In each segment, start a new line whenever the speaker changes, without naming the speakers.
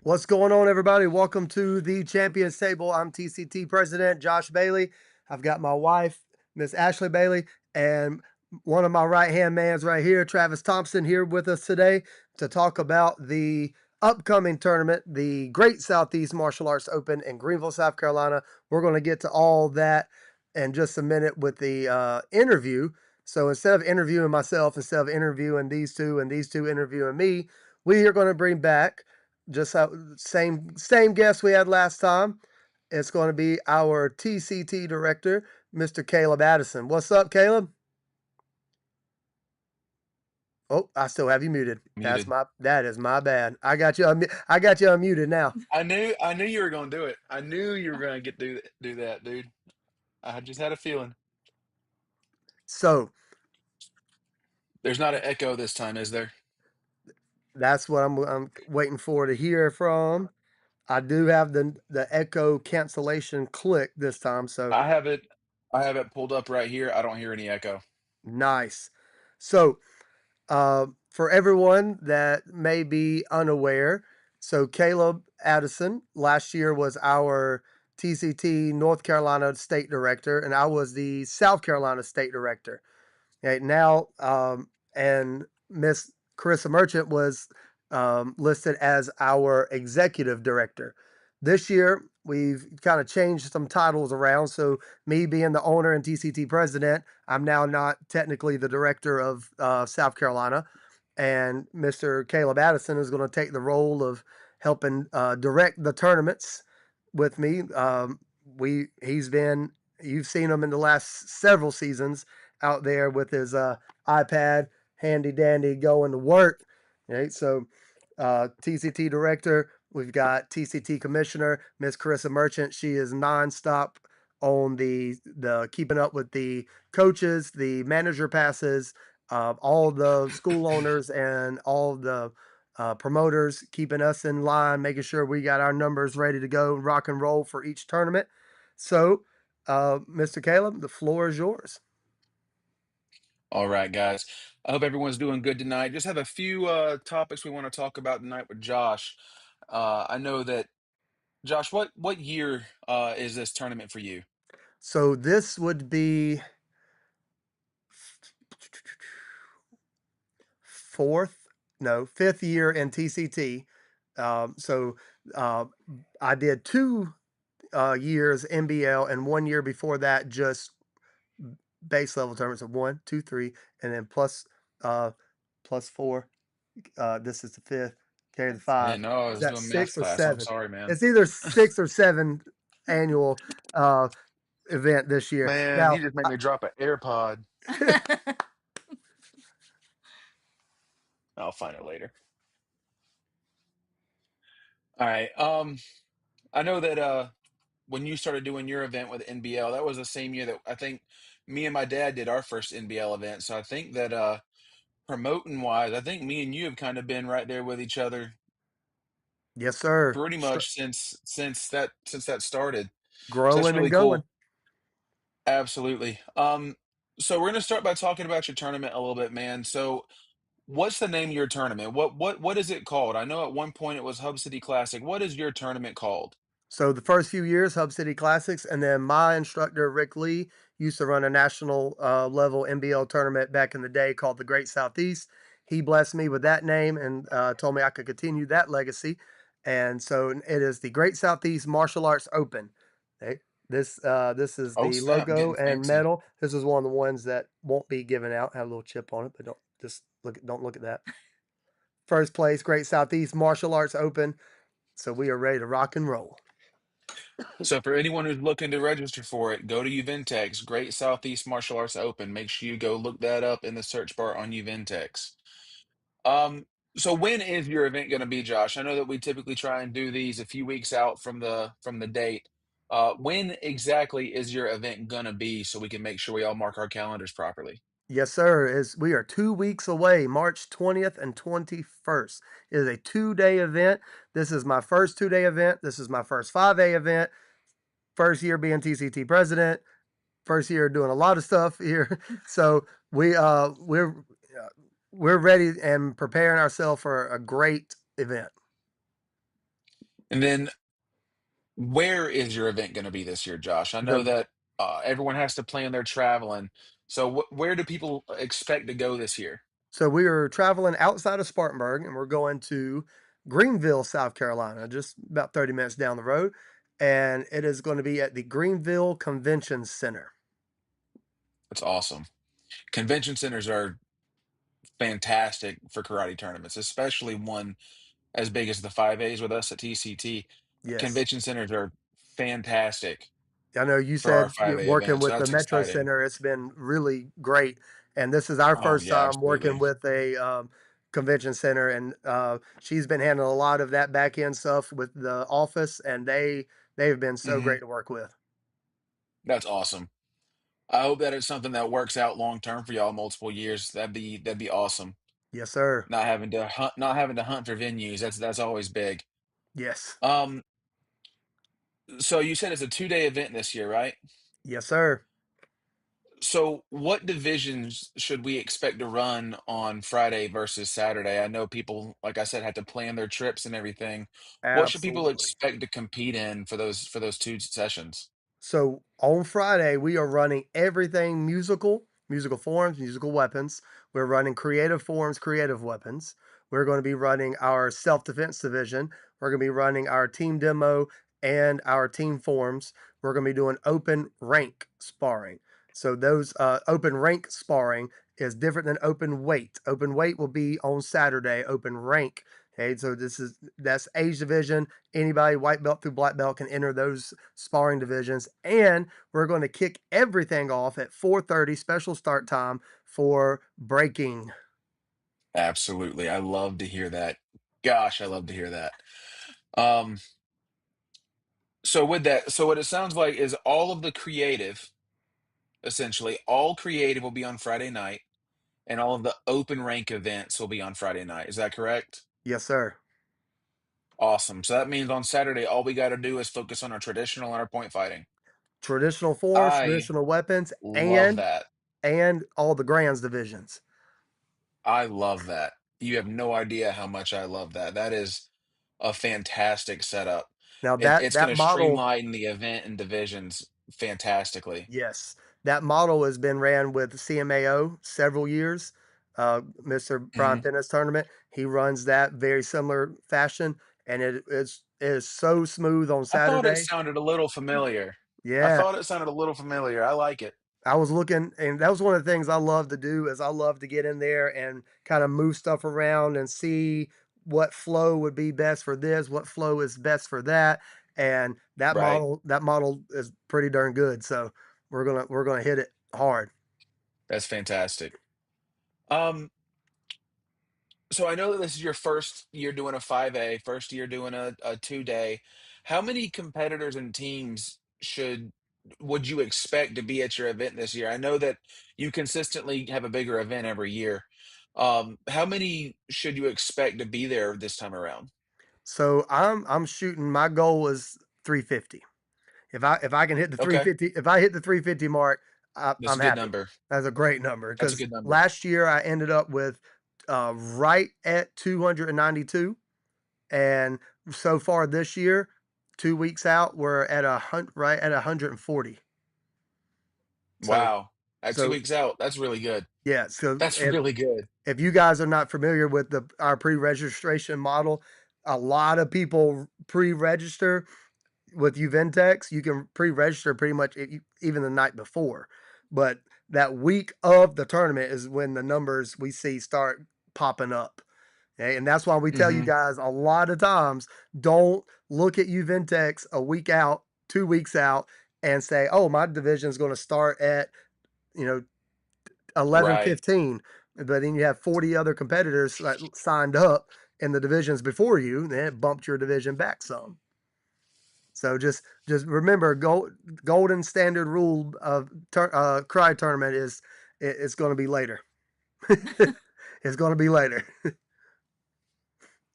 What's going on, everybody? Welcome to the Champions Table. I'm TCT President Josh Bailey. I've got my wife, Miss Ashley Bailey, and one of my right-hand mans right here, Travis Thompson, here with us today to talk about the upcoming tournament, the Great Southeast Martial Arts Open in Greenville, South Carolina. We're going to get to all that in just a minute with the interview. So instead of interviewing myself, instead of interviewing these two and these two interviewing me, we are going to bring back same guest we had last time. It's going to be our TCT director, Mr. Caleb Addison. What's up, Caleb? Oh, I still have you muted.
Muted.
That is my bad. I got you unmuted now.
I knew you were gonna do it. I knew you were gonna do that, dude. I just had a feeling.
So
There's not an echo this time, is there?
that's what I'm waiting for to hear from. I do have the echo cancellation click this time, so
I have it. I have it pulled up right here. I don't hear any echo.
nice. So for everyone that may be unaware, so Caleb Addison last year was our TCT North Carolina State Director, and I was the South Carolina State Director. Okay, now, and Miss Carissa Merchant was listed as our Executive Director. This year, we've kind of changed some titles around. So, me being the owner and TCT president, I'm now not technically the director of South Carolina. And Mr. Caleb Addison is going to take the role of helping direct the tournaments with me. You've seen him in the last several seasons out there with his iPad, handy dandy, going to work. Right, so TCT director, we've got TCT commissioner, Miss Carissa Merchant. She is nonstop on the keeping up with the coaches, the manager passes, all the school owners, and all the promoters, keeping us in line, making sure we got our numbers ready to go, rock and roll for each tournament. So, Mr. Caleb, the floor is yours.
All right, guys. I hope everyone's doing good tonight. Just have a few topics we want to talk about tonight with Josh. I know that Josh, what year is this tournament for you?
So this would be fifth year in TCT. So uh, I did 2 years NBL, and 1 year before that just base level tournaments of 1, 2, 3, and then plus 4. This is the fifth. Carry the
I
5.
didn't know I
Is
was
that
doing math
6 or
class. I'm
7?
sorry, man.
It's either 6 or 7 annual uh, event this year.
Man,
Now,
you just made me drop an AirPod. I'll find it later. All right. I know that when you started doing your event with NBL, that was the same year that I think me and my dad did our first NBL event. So I think that promoting wise, I think me and you have kind of been right there with each other
yes, sir.
pretty much since that started. So that's
Growing and
really
going.
cool. Absolutely. So we're gonna start by talking about your tournament a little bit, man. So what's the name of your tournament? What is it called? I know at one point it was Hub City Classic. What is your tournament called?
So the first few years, Hub City Classics, and then my instructor Rick Lee used to run a national level NBL tournament back in the day called the Great Southeast. He blessed me with that name and told me I could continue that legacy. And so it is the Great Southeast Martial Arts Open. Okay? This is
Oh
the
snap,
logo
getting
and
fancy.
medal. This is one of the ones that won't be given out. Have a little chip on it, but don't look at that. First place, Great Southeast Martial Arts Open. So we are ready to rock and roll.
So for anyone who's looking to register for it, go to Uventex, Great Southeast Martial Arts Open. Make sure you go look that up in the search bar on Uventex. Um, so when is your event going to be, Josh? I know that we typically try and do these a few weeks out from the date. When exactly is your event gonna be so we can make sure we all mark our calendars properly?
Yes, sir. We are 2 weeks away, March 20th and 21st. It is a 2-day event. This is my first 2-day event. This is my first 5A event. First year being TCT president. First year doing a lot of stuff here. So we're ready and preparing ourselves for a great event.
And then where is your event going to be this year, Josh? I know
The
that everyone has to plan their traveling. So where do people expect to go this year?
So we are traveling outside of Spartanburg, and we're going to Greenville, South Carolina, just about 30 minutes down the road. And it is going to be at the Greenville Convention Center.
That's awesome. Convention centers are fantastic for karate tournaments, especially one as big as the 5As with us at TCT.
Yes.
Convention centers are fantastic
I know you
for our
said you're
5A
working
events. So
with the
that's
Metro
exciting.
Center. It's been really great. And this is our
Oh,
first
yeah,
time working
absolutely.
with a convention center. And she's been handling a lot of that back end stuff with the office. And they've been so
Hmm.
great to work with.
That's awesome. I hope that it's something that works out long term for y'all multiple years. That'd be awesome.
Yes, sir.
Not having to hunt for venues. That's always big.
Yes.
Um, so you said it's a 2-day event this year, right?
Yes, sir.
So what divisions should we expect to run on Friday versus Saturday? I know people, like I said, had to plan their trips and everything. What should people
Absolutely.
expect to compete in for those two sessions?
So on Friday, we are running everything musical, musical forms, musical weapons. We're running creative forms, creative weapons. We're going to be running our self defense division. We're going to be running our team demo and our team forms. We're going to be doing open rank sparring. So those open rank sparring is different than open weight. Open weight will be on Saturday. Open rank. Okay, so that's age division. Anybody white belt through black belt can enter those sparring divisions, and we're going to kick everything off at 4:30 special start time for breaking.
Absolutely. I love to hear that. Gosh, I love to hear that. Um, so with that, so what it sounds like is all of the creative, essentially, all creative will be on Friday night, and all of the open rank events will be on Friday night. Is that correct?
Yes, sir.
Awesome. So that means on Saturday, all we got to do is focus on our traditional and our point fighting.
Traditional forms,
I
traditional weapons,
love
and
that.
all the grands divisions.
I love that. You have no idea how much I love that. That is a fantastic setup.
Now
It,
that
it's going
that
to
model,
streamline the event and divisions fantastically.
yes, that model has been ran with CMAO several years. Mr. Brian
Hmm.
Pennis tournament, he runs that very similar fashion, and it is so smooth on
I thought it
Saturday.
sounded a little familiar. I
Yeah,
thought it sounded a little familiar. I like it.
I was looking, and that was one of the things I love to do is I love to get in there and kind of move stuff around and see what flow would be best for this, what flow is best for that, and
Right.
that model is pretty darn good. So we're gonna hit it hard.
That's fantastic. Um, So I know that this is your first year doing a 5A, first year doing a 2-day. How many competitors and teams would you expect to be at your event this year? I know that you consistently have a bigger event every year. How many should you expect to be there this time around?
So I'm shooting. My goal is 350. If I can hit the
Okay,
350, if I hit the 350 mark,
that's
I'm
a good
happy.
number.
That's a great number
That's a
because
good number.
last year I ended up with right at 292, and so far this year, 2 weeks out, we're at right at 140. So
Wow. At two
so
weeks out, that's really good.
yeah. So
That's really good.
if you guys are not familiar with the our pre-registration model, a lot of people pre-register with Uventex. You can pre-register pretty much even the night before, but that week of the tournament is when the numbers we see start popping up. Okay? And that's why we tell you
Hmm.
guys a lot of times, don't look at Uventex a week out, 2 weeks out, and say, "Oh, my division is going to start at you know eleven
Right.
fifteen," but then you have 40 other competitors that signed up in the divisions before you, and it bumped your division back some. So just remember, golden standard rule of cry tournament is it's going to be later. It's going to be later.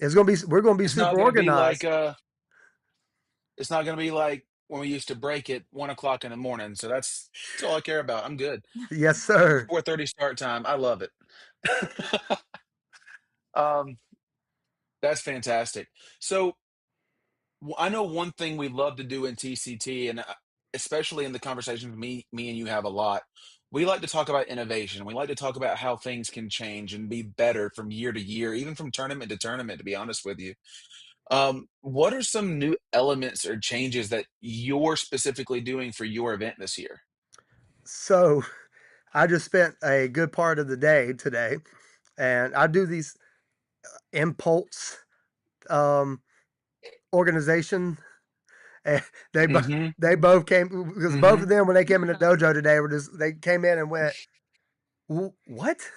We're going to be
It's not
super
going to be like
organized.
It's not gonna be like when we used to break at 1 o'clock in the morning, so that's all I care about, I'm good.
Yes, sir.
4:30 start time, I love it. Um, that's fantastic. So, I know one thing we love to do in TCT, and especially in the conversations me and you have a lot. We like to talk about innovation. We like to talk about how things can change and be better from year to year, even from tournament to tournament. To be honest with you, what are some new elements or changes that you're specifically doing for your event this year?
So I just spent a good part of the day today, and I do these impulse um, organization. And they bo-
Hmm.
they both came because both
Hmm.
of them when they came in the dojo today were just they came in and went, What?"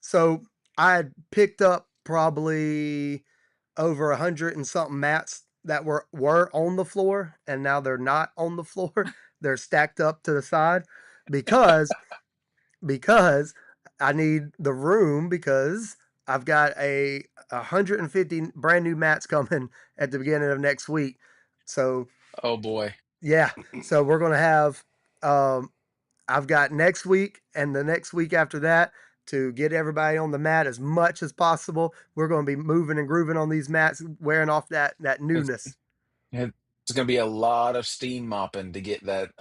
So I had picked up probably over 100 and something mats that were on the floor, and now they're not on the floor. They're stacked up to the side because because I need the room because I've got a 150 brand new mats coming at the beginning of next week. So
Oh boy.
yeah, so we're gonna have um, I've got next week and the next week after that to get everybody on the mat as much as possible. We're going to be moving and grooving on these mats, wearing off that
It's,
newness.
it's going to be a lot of steam mopping to get that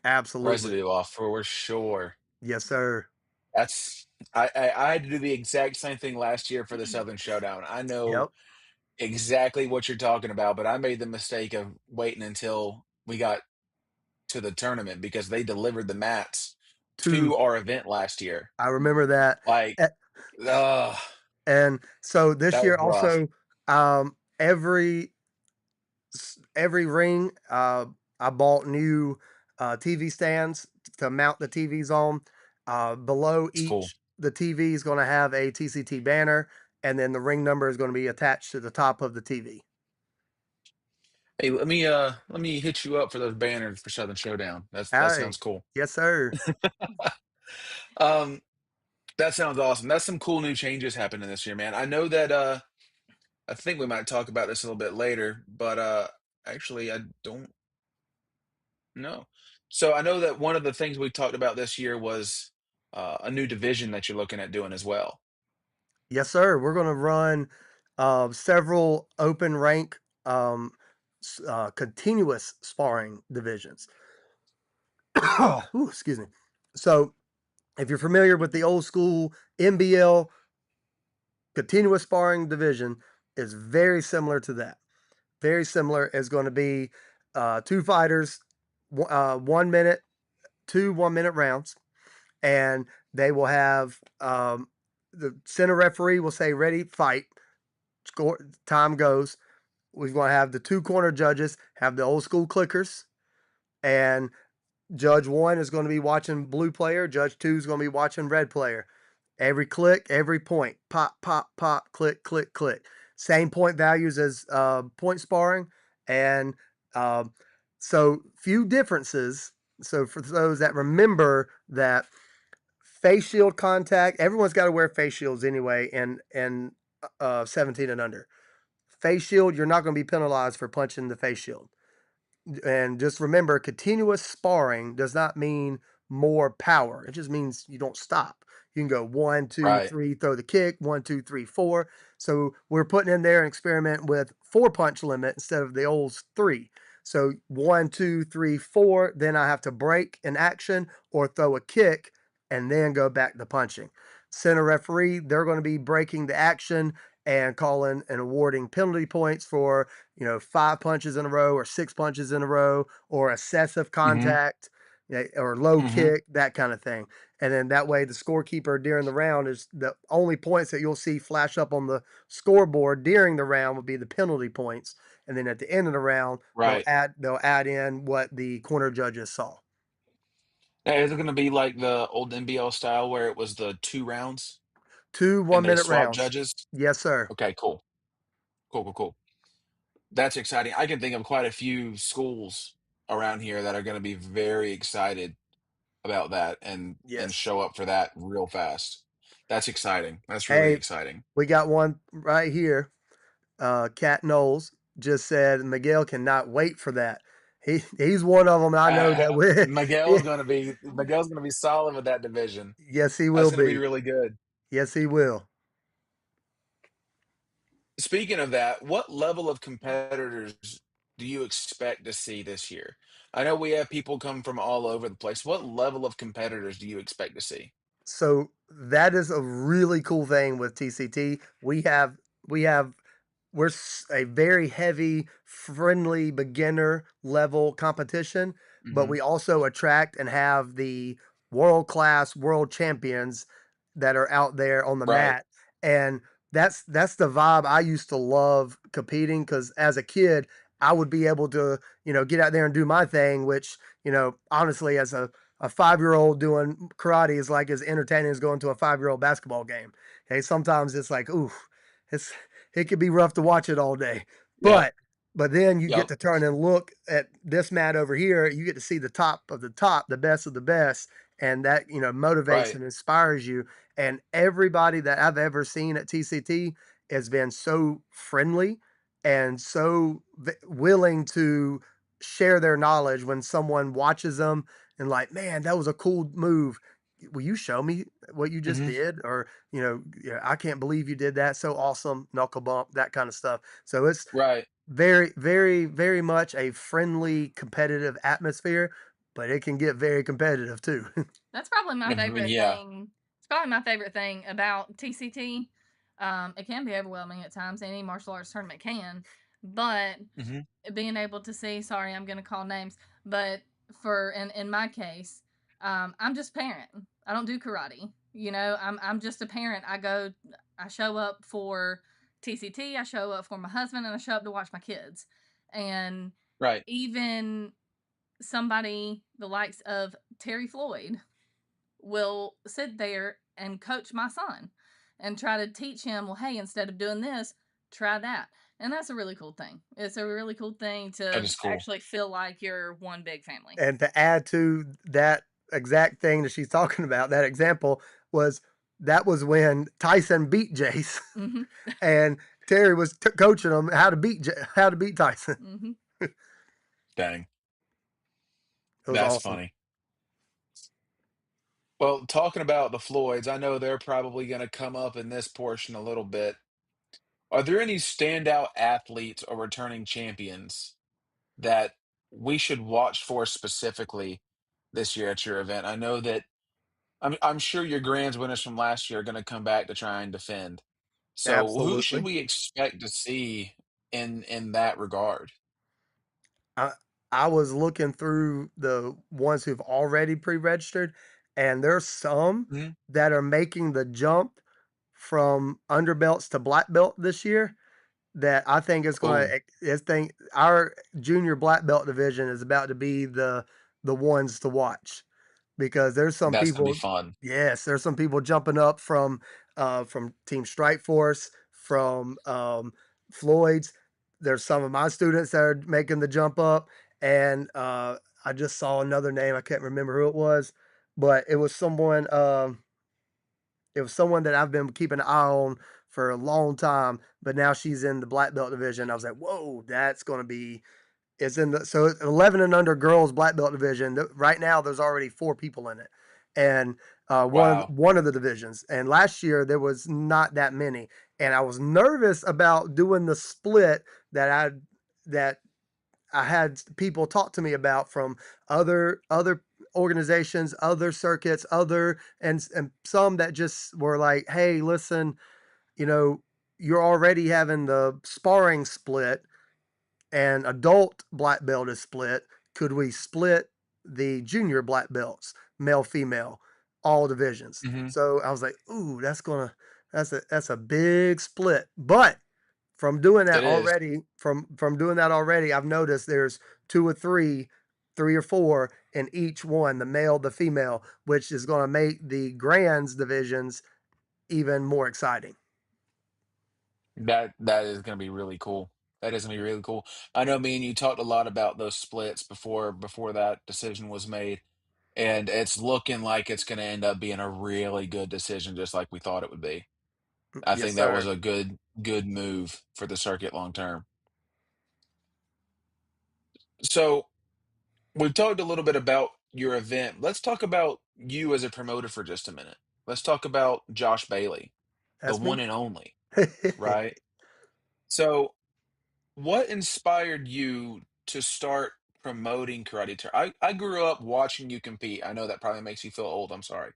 Absolutely,
residue off for sure.
yes, sir.
That's I had to do the exact same thing last year for the Southern Showdown. I know
Yep.
exactly what you're talking about, but I made the mistake of waiting until we got to the tournament because they delivered the mats
Two.
to our event last year.
I remember that.
Like,
A-
uh,
And so this
that was
year
rough.
also, every ring, I bought new TV stands to mount the TVs on. Below
It's cool.
the TV is going to have a TCT banner, and then the ring number is going to be attached to the top of the TV.
Hey, let me hit you up for those banners for Southern Showdown. That
Hey,
sounds cool.
yes, sir.
Um, that sounds awesome. That's some cool new changes happening this year, man. I know that I think we might talk about this a little bit later, but actually I don't know. So I know that one of the things we talked about this year was a new division that you're looking at doing as well.
Yes, sir. We're going to run several open rank continuous sparring divisions. Ooh, excuse me. So, if you're familiar with the old school NBL continuous sparring division, is very similar to that. Very similar is going to be two fighters, 1 minute, 2 1 minute rounds, and they will have the center referee will say ready, fight, score, time goes. We're going to have the two corner judges have the old school clickers, and Judge one is going to be watching blue player. Judge two is going to be watching red player. Every click, every point, pop, pop, pop, click, click, click. Same point values as point sparring, and um, so few differences. So for those that remember that face shield contact, everyone's got to wear face shields anyway, and 17 and under. Face shield, you're not going to be penalized for punching the face shield. And just remember, continuous sparring does not mean more power. It just means you don't stop. You can go one, two,
Right.
three, throw the kick, one, two, three, four. So we're putting in there an experiment with four punch limit instead of the old three. So one, two, three, four. Then I have to break an action or throw a kick and then go back to punching. Center referee, they're going to be breaking the action and calling and awarding penalty points for 5 punches in a row or 6 punches in a row or excessive
Hmm.
contact, or low
Hmm.
kick, that kind of thing. And then that way, the scorekeeper during the round is the only points that you'll see flash up on the scoreboard during the round will be the penalty points. And then at the end of the round,
Right.
they'll add in what the corner judges saw.
Now, is it going to be like the old NBL style where it was the 2 rounds
Two
and they
1 minute
swap
rounds.
judges?
Yes, sir.
Okay, cool. Cool, cool, cool. That's exciting. I can think of quite a few schools around here that are going to be very excited about that and
Yes.
show up for that real fast. That's exciting. That's really
Hey,
exciting.
we got one right here. Cat Knowles just said Miguel cannot wait for that. He's one of them. I know that we.
Miguel's gonna be solid with that division.
Yes, he
That's
will
gonna be
be.
really good.
Yes, he will.
speaking of that, what level of competitors do you expect to see this year? I know we have people come from all over the place. What level of competitors do you expect to see?
So that is a really cool thing with TCT. We have a very heavy, friendly beginner level competition, but
Hmm.
we also attract and have the world class world champions that are out there on the
Right.
mat. And that's the vibe I used to love competing because as a kid, I would be able to, get out there and do my thing, which, honestly, as a 5 year old doing karate is like as entertaining as going to a 5 year old basketball game. Okay. Sometimes it's like, ooh, it's it could be rough to watch it all day.
Yep.
But but then you get
Yep.
to turn and look at this mat over here. You get to see the top of the top, the best of the best, and that motivates
Right.
and inspires you. And everybody that I've ever seen at TCT has been so friendly and so willing to share their knowledge when someone watches them and like, man, that was a cool move. Will you show me what you just
Hmm.
did? Or yeah, I can't believe you did that. So awesome, knuckle bump, that kind of stuff. So it's
Right.
very, very, very much a friendly, competitive atmosphere, but it can get very competitive too.
That's probably my
Mhm.
favorite
Yeah.
thing. It's probably my favorite thing about TCT. It can be overwhelming at times. Any martial arts tournament can, but
Hmm.
being able to see. Sorry, I'm going to call names, but for in my case, I'm just a parent. I don't do karate. I'm just a parent. I show up for TCT. I show up for my husband, and I show up to watch my kids. And
Right.
even somebody the likes of Terry Floyd will sit there and coach my son and try to teach him, well, hey, instead of doing this, try that. And that's a really cool thing. It's a really cool thing
That
to
is cool.
actually feel like you're one big family.
And to add to that exact thing that she's talking about, that example was that was when Tyson beat Jace,
Hmm.
and Terry was coaching him how to beat Tyson.
Hmm.
Dang.
It was
That's
awesome.
funny. Well, talking about the Floyds, I know they're probably going to come up in this portion a little bit. Are there any standout athletes or returning champions that we should watch for specifically this year at your event? I know that I'm sure your Grands winners from last year are going to come back to try and defend. So who should
Absolutely.
we expect to see in that regard?
I I was looking through the ones who've already pre-registered, and there's some
Mhm.
that are making the jump from underbelts to black belt this year that I think is going
Oh,
to. I think our junior black belt division is about to be the ones to watch because there's some
that's gonna be
people.
fun.
Yes, there's some people jumping up from Team Strike Force, from Floyd's. There's some of my students that are making the jump up, and I just saw another name. I can't remember who it was, but it was someone. It was someone that I've been keeping an eye on for a long time, but now she's in the black belt division. I was like, whoa, that's going to be. It's in the so 11 and under girls black belt division. Right now, there's already four people in it, and
Wow.
one of the divisions. And last year there was not that many, and I was nervous about doing the split that I had people talk to me about from other organizations, other circuits, other and some that just were like, "Hey, listen, you know, you're already having the sparring split and adult black belt is split. Could we split the junior black belts, male, female, all divisions?"
Mhm.
So I was like, "Ooh, that's a big split." But
It is.
from doing that already, I've noticed there's two or three or four in each one, the male, the female, which is going to make the grands divisions even more exciting.
That is gonna be really cool. That is gonna be really cool. I know me and you talked a lot about those splits before that decision was made, and it's looking like it's gonna end up being a really good decision, just like we thought it would be. I
Yes,
think that was
sir.
a good move for the circuit long term. So we've talked a little bit about your event. Let's talk about you as a promoter for just a minute. Let's talk about Josh Bailey, the
That's
one
me.
and only, right? So, what inspired you to start promoting karate? I grew up watching you compete. I know that probably makes you feel old. I'm sorry.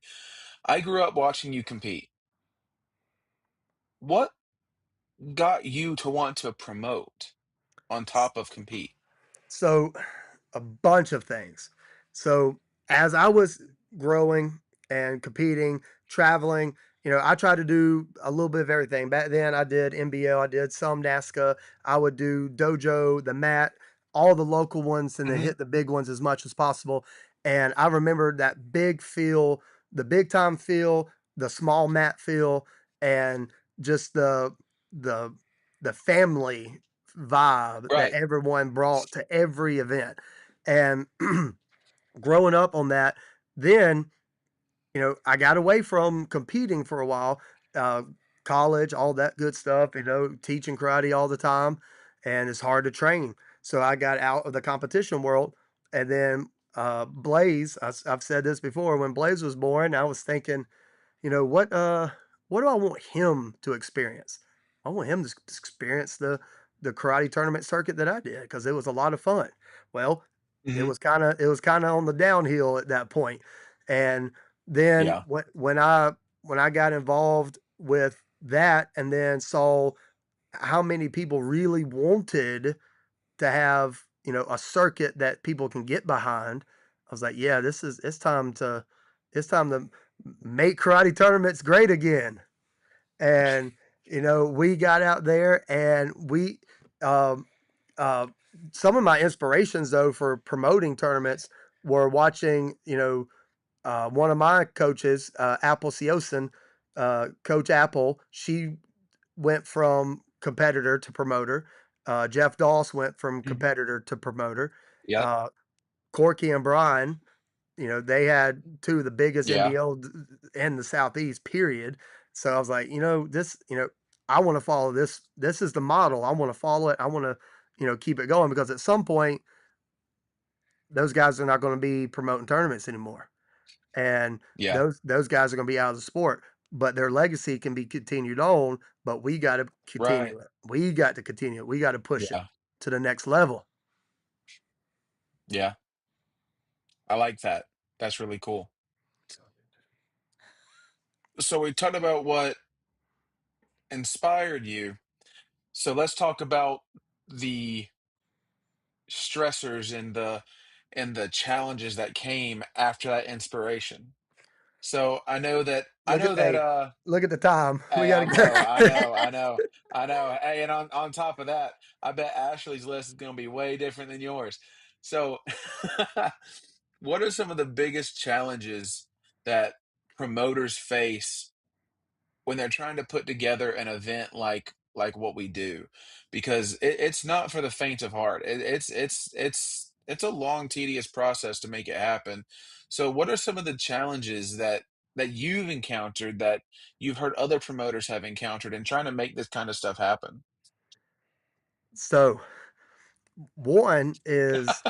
I grew up watching you compete. What got you to want to promote on top of compete?
So, a bunch of things. So, as I was growing and competing, traveling, I tried to do a little bit of everything. Back then, I did NBL, I did some NASCA, I would do dojo, the mat, all the local ones, and then
Hmm.
hit the big ones as much as possible. And I remember that big feel, the big time feel, the small mat feel, and just the the family vibe that
Right.
everyone brought to every event. And growing up on that, then, I got away from competing for a while, uh, college, all that good stuff, teaching karate all the time, and it's hard to train. So I got out of the competition world. And then Blaze, I've said this before, when Blaze was born, I was thinking, what do I want him to experience? I want him to experience the karate tournament circuit that I did because it was a lot of fun. Well,
Hmm.
it was kind of on the downhill at that point. And then
Yeah.
when I got involved with that and then saw how many people really wanted to have, a circuit that people can get behind, I was like, yeah, it's time to make karate tournaments great again. And we got out there and we um uh some of my inspirations though for promoting tournaments were watching, one of my coaches, Apple Siosin, Coach Apple, she went from competitor to promoter. Jeff Doss went from
Hmm.
competitor to promoter.
Yep.
Uh, Corky and Brian, they had two of the biggest
Yeah.
NBL in the Southeast, period. So I was like, I want to follow this. This is the model. I want to follow it. I want to, keep it going because at some point, those guys are not going to be promoting tournaments anymore. And
Yeah.
those guys are going to be out of the sport, but their legacy can be continued on. But we got to
Right.
continue it. We got to continue it. We got to push it
Yeah.
to the next level.
Yeah. I like that. That's really cool. So we talked about what inspired you. So let's talk about the stressors and the challenges that came after that inspiration. So I
Look at
know that
hey, look at the time. We
hey,
got to
I know, I
go.
know, I know, I know. Hey, and on top of that, I bet Ashley's list is going to be way different than yours. So, what are some of the biggest challenges that promoters face when they're trying to put together an event like what we do? Because it's not for the faint of heart. It's a long, tedious process to make it happen. So, what are some of the challenges that you've encountered that you've heard other promoters have encountered in trying to make this kind of stuff happen?
So one is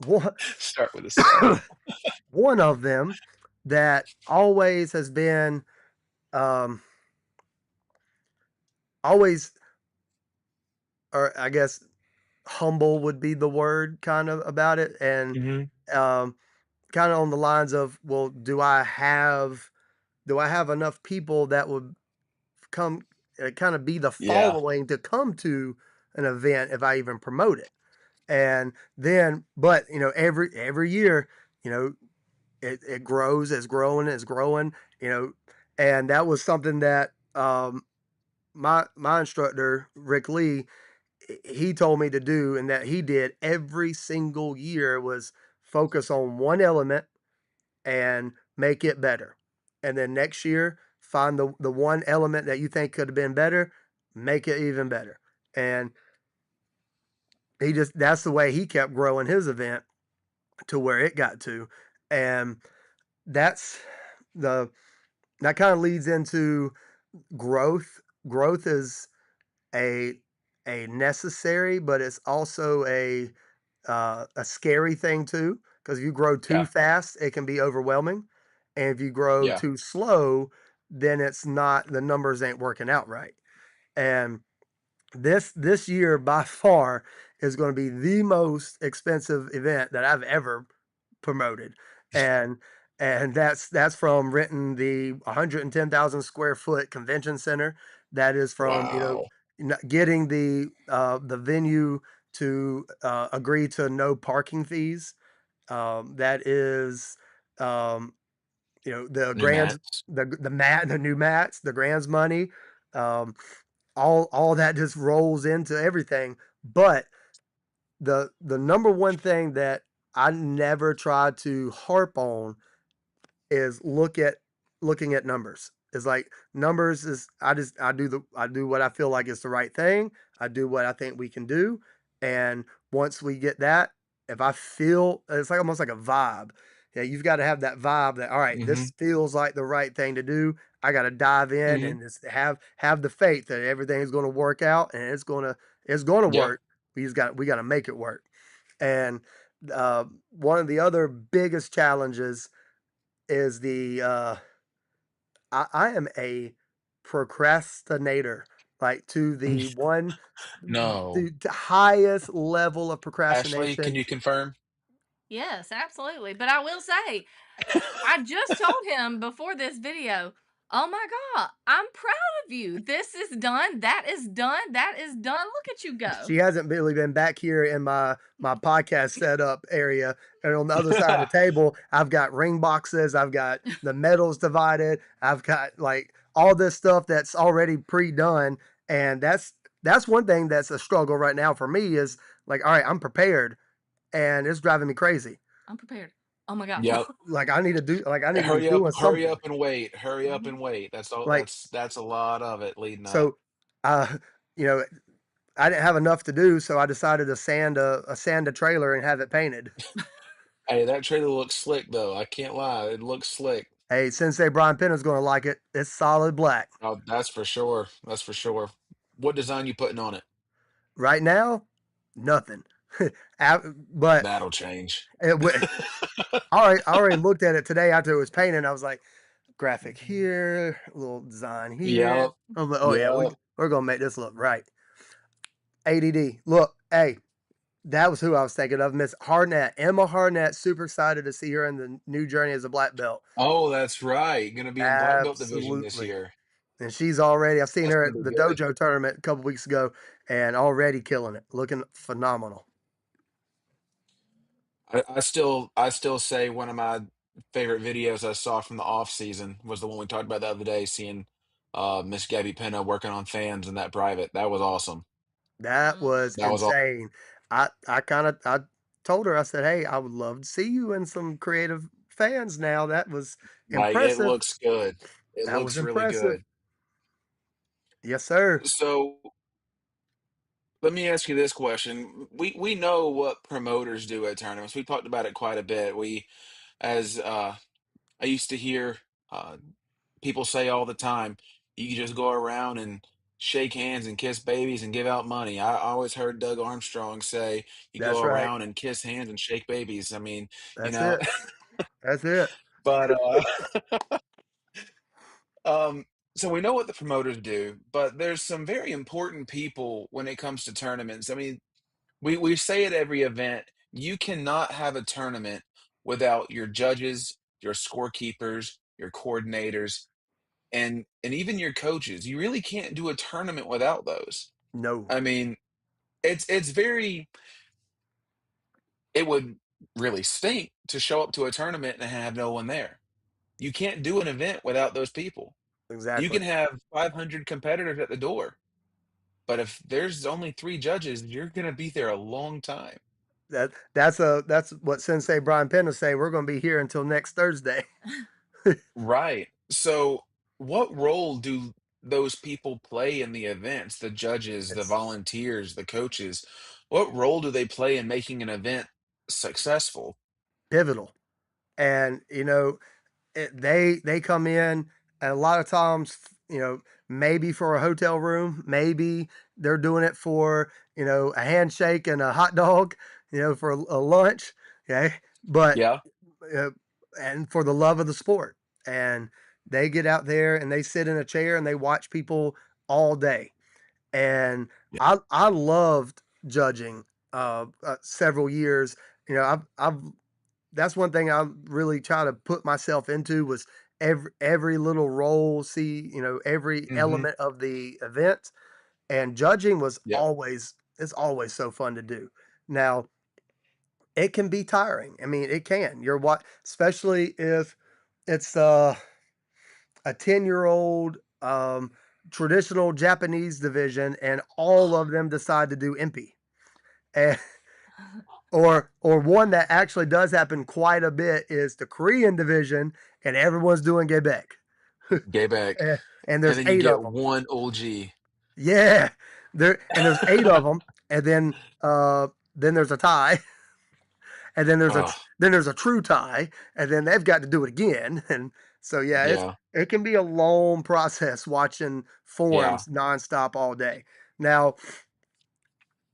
one
Start with a so.
one of them that always has been um, always, or I guess humble would be the word kind of about it, and
Hmm.
um, kind of on the lines of, well, do I have enough people that would come, kind of be the
Yeah,
following to come to an event if I even promote it? And then, but every year, you know, it grows, it's growing, you know, and that was something that my instructor Rick Lee, he told me to do, and that he did every single year was focus on one element and make it better. And then next year, find the one element that you think could have been better, make it even better. And that's the way he kept growing his event to where it got to. And that's the that kind of leads into growth. Growth is a a necessary, but it's also a scary thing too. Because if you grow too
yeah,
fast, it can be overwhelming, and if you grow
yeah.
too slow, then it's not the numbers ain't working out right. And this year by far is going to be the most expensive event that I've ever promoted, and that's from renting the 110,000 square foot convention center. That is from
Wow.
getting the venue to agree to no parking fees. That is um, the
New
grants,
mats.
the new mats, the grants money. Um, all that just rolls into everything. But the number one thing that I never try to harp on is looking at numbers. It's like numbers is I do what I feel like is the right thing. I do what I think we can do. And once we get that, if I feel it's like almost like a vibe. Yeah, you've got to have that vibe that all right,
Mm-hmm.
this feels like the right thing to do. I got to dive in
Mm-hmm.
and just have the faith that everything is going to work out and it's going to
Yeah.
work. We got to make it work. And one of the other biggest challenges is I am a procrastinator, like to the one
No.
the highest level of
Ashley, can
procrastination.
you confirm?
Yes, absolutely. But I will say, I just told him before this video, oh my God, I'm proud of you. This is done. That is done. That is done. Look at you go.
She hasn't really been back here in my podcast setup area. And on the other side of the table, I've got ring boxes, I've got the medals divided, I've got like all this stuff that's already pre-done. And that's one thing that's a struggle right now for me is like, all right, I'm prepared and it's driving me crazy.
I'm prepared. Oh my God.
Yep.
I need to be doing
Hurry
something.
up and wait. Hurry up
Mhm.
and wait. That's all
Like
that's a lot of it leading up.
so uh you know, I didn't have enough to do, so I decided to sand a trailer and have it painted.
Hey, that trailer looks slick though. I can't lie. It looks slick.
Hey, Sensei Brian Penna's gonna like it. It's solid black.
Oh, that's for sure. That's for sure. What design you putting on it?
Right now, nothing. But
That'll change.
it, I already looked at it today after it was painted. I was like, graphic here, a little design here.
Yep.
I was like, oh yeah,
Yep.
we're gonna make this look right. ADD. Look, hey, that was who I was thinking of. Miss Harnett, Emma Harnett. Super excited to see her in the new journey as a black belt.
Oh, that's right. Gonna be in black belt division this
Absolutely.
year.
And she's already, I've seen
That's
her
gonna
at
be
the
good.
dojo tournament a couple weeks ago and already killing it, looking phenomenal.
I still say one of my favorite videos I saw from the off season was the one we talked about the other day, seeing Miss Gabby Penna working on fans in that private. That was awesome.
That was
That was all
insane. I told her, I said, hey, I would love to see you in some creative fans now. That was
like it
impressive.
looks good. It
That was
looks really
impressive.
good.
Yes, sir.
So let me ask you this question. We know what promoters do at tournaments. We talked about it quite a bit. We as I used to hear uh people say all the time, you can just go around and shake hands and kiss babies and give out money. I always heard Doug Armstrong say, you go
That's right.
around and kiss hands and shake babies. I mean, you
That's
know,
it. That's it.
but um, so we know what the promoters do, but there's some very important people when it comes to tournaments. I mean, we say at every event, you cannot have a tournament without your judges, your scorekeepers, your coordinators, and even your coaches. You really can't do a tournament without those.
No,
I mean, it's very it would really stink to show up to a tournament and have no one there. You can't do an event without those people. You
exactly.
can have 500 competitors at the door, but if there's only 3 judges, you're gonna be there a long time.
That's what Sensei Brian Penna say. We're going to be here until next Thursday.
Right. So, what role do those people play in the events? The judges, the
It's
volunteers, the coaches. What role do they play in making an event successful?
pivotal. And they come in and a lot of times, maybe for a hotel room, maybe they're doing it for, a handshake and a hot dog, for a lunch. Okay. But,
Yeah.
uh, and for the love of the sport. And they get out there and they sit in a chair and they watch people all day. and
Yeah.
I loved judging several years. You know, I've that's one thing I really try to put myself into was every little role, see, you know, every
Hmm.
element of the event, and judging was
Yep.
always it's always so fun to do. Now, it can be tiring. I mean, it can. You're what, especially if it's a 10-year-old traditional Japanese division and all of them decide to do impy. And or one that actually does happen quite a bit is the Korean division and everyone's doing Gebek.
Gay back.
And
And
there's
then you
8
get
of them.
one OG.
Yeah. There's 8 of them and then there's a tie and
Oh,
then there's a true tie and then they've got to do it again and so yeah,
yeah.
it can be a long process watching
Yeah.
forms nonstop all day. Now,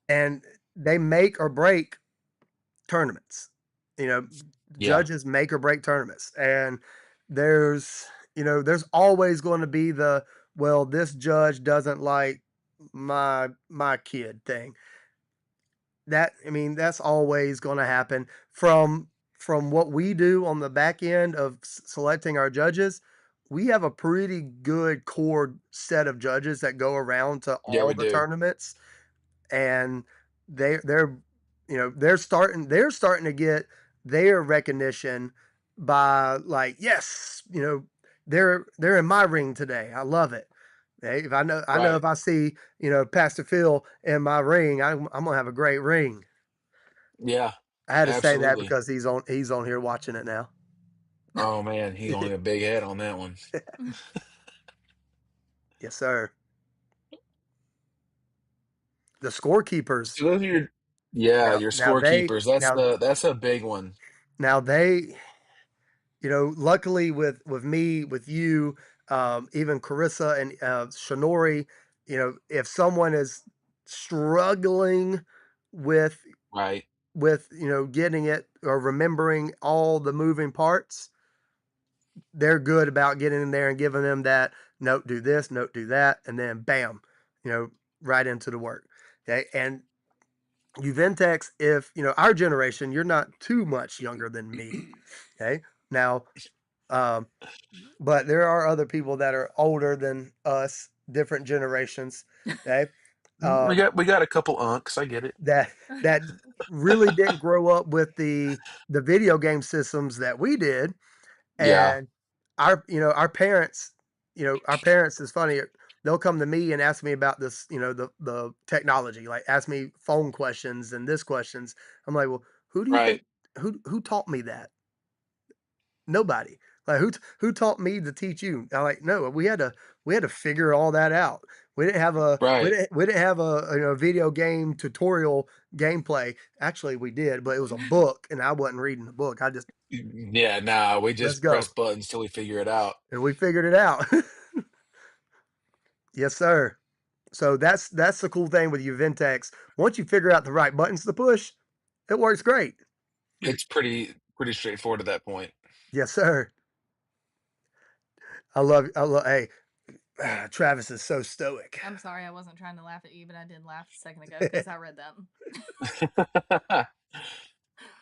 and they make or break tournaments. You know,
Yeah.
judges make or break tournaments, and there's there's always going to be the well, this judge doesn't like my kid thing. That I mean, that's always going to happen from what we do on the back end of selecting our judges. We have a pretty good core set of judges that go around to
Yeah,
all
we
the
do.
tournaments and they're they're starting to get their recognition by like yes they're in my ring today. I love it. Hey, if I know
Right.
if I see Pastor Phil in my ring, I'm gonna have a great ring.
Yeah.
I had to say that
Absolutely.
because he's on here watching it now.
Oh man, he's only a big head on that one.
Yes sir. The scorekeepers
So those are your, yeah,
now
your
now they
scorekeepers. That's
now
that's a big one.
now they luckily with me, with you, even Carissa and Shanori, if someone is struggling with
Right.
getting it or remembering all the moving parts, they're good about getting in there and giving them that note, do this, note, do that, and then bam, you know, right into the work. Okay, and Uventex, if our generation, you're not too much younger than me. Okay, now. Um, but there are other people that are older than us, different generations, okay,
Mm,
uh,
we got a couple unks. I get it.
that that really didn't grow up with the video game systems that we did,
Yeah.
and our parents, our parents is funny. They'll come to me and ask me about this, the technology, like ask me phone questions and this questions. I'm like, well, who do you think
Right.
who taught me that? Nobody. Like who taught me to teach you? I'm like, no, we had to figure all that out. We didn't have a we
Right.
didn't we didn't have a video game tutorial gameplay. Actually, we did, but it was a book, and I wasn't reading the book. I just
Yeah, nah, we
let's
just press
go,
buttons till we figure it out.
and we figured it out. Yes, sir. So that's the cool thing with Uventex. Once you figure out the right buttons to push, it works great.
It's pretty straightforward at that point.
Yes, sir. I love. Hey, Travis is so stoic.
I'm sorry, I wasn't trying to laugh at you, but I did laugh a second ago because I read that.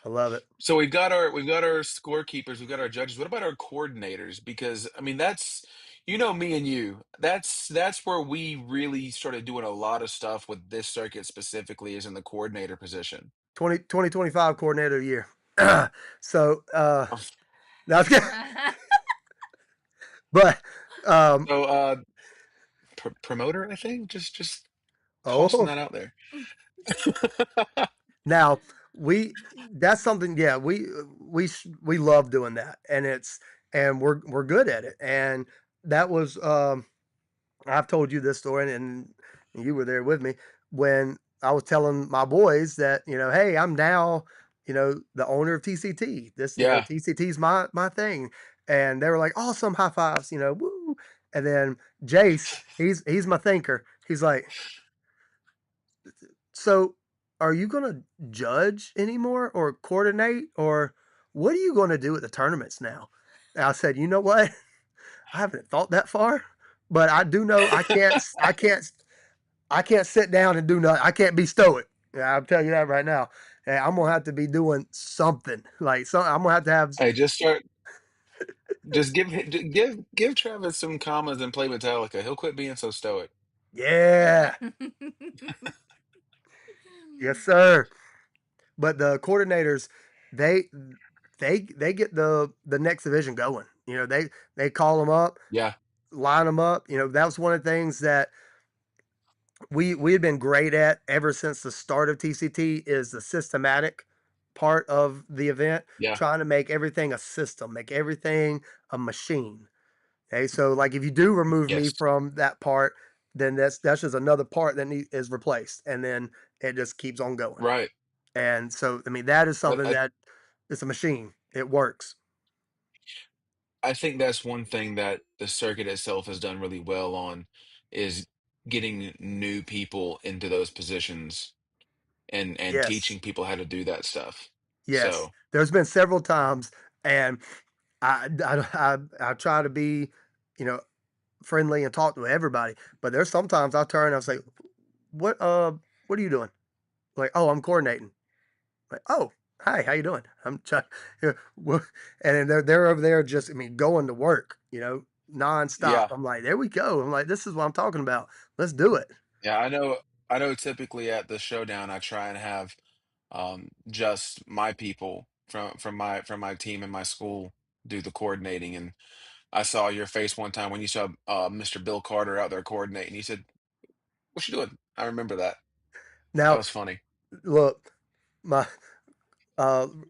I love it.
So we've got our scorekeepers, we've got our judges. What about our coordinators? Because I mean, that's, me and you. That's where we really started doing a lot of stuff with this circuit specifically, is in the coordinator position.
2025 coordinator of the year. So,
Oh,
no, but, um,
So promoter, I think. Just tossing
oh,
that out there.
now that's something, yeah, we love doing that and we're good at it. And that was, I've told you this story and you were there with me when I was telling my boys that, hey, I'm now, the owner of TCT. This,
Yeah.
TCT's my thing. And they were like, awesome, high fives, woo. And then Jace, he's my thinker. He's like, so are you gonna judge anymore or coordinate or what are you gonna do at the tournaments now? And I said, you know what? I haven't thought that far, but I do know I can't I can't sit down and do nothing. I can't be stoic. Yeah, I'll tell you that right now. I'm gonna have to be doing something. Like I'm gonna have.
Hey, just give Travis some commas and play Metallica. He'll quit being so stoic.
Yeah, yes, sir. But the coordinators, they they get the next division going. They call them up,
Yeah,
line them up. That was one of the things that we had been great at ever since the start of TCT is the systematic part of the event,
yeah,
trying to make everything a system, make everything a machine. Okay, so like if you do remove me
yes,
from that part, then that's just another part that is replaced, and then it just keeps on going.
right.
And so, I mean, that is
I,
something
I
that it's a machine. It works.
I think that's one thing that the circuit itself has done really well on is getting new people into those positions and
Yes,
teaching people how to do that stuff.
yes.
So
There's been several times, and I try to be, you know, friendly and talk to everybody. But there's sometimes I turn and I say, what are you doing? Like, oh, I'm coordinating. Like, oh, hi, how you doing? I'm trying, and then they're over there just, I mean, going to work, nonstop.
yeah,
I'm like, there we go. I'm like, this is what I'm talking about. Let's do it.
yeah, I know typically at the showdown I try and have just my people from my team and my school do the coordinating. And I saw your face one time when you saw Mr. Bill Carter out there coordinating. You said, "What you doing?" I remember that. That
Now,
was funny.
look, my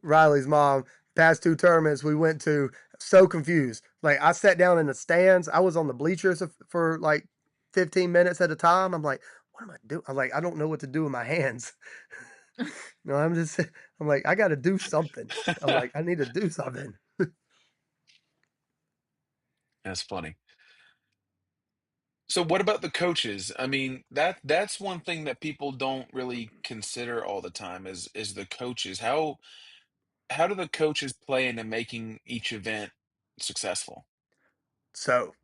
Riley's mom, past two tournaments we went to, so confused. Like I sat down in the stands. I was on the bleachers for like 15 minutes at a time. I'm like, what am I doing? I'm like, I don't know what to do with my hands. No, I'm like, I got to do something. I'm like, I need to do something.
That's funny. So what about the coaches? I mean, that's one thing that people don't really consider all the time is the coaches. How do the coaches play into making each event successful?
So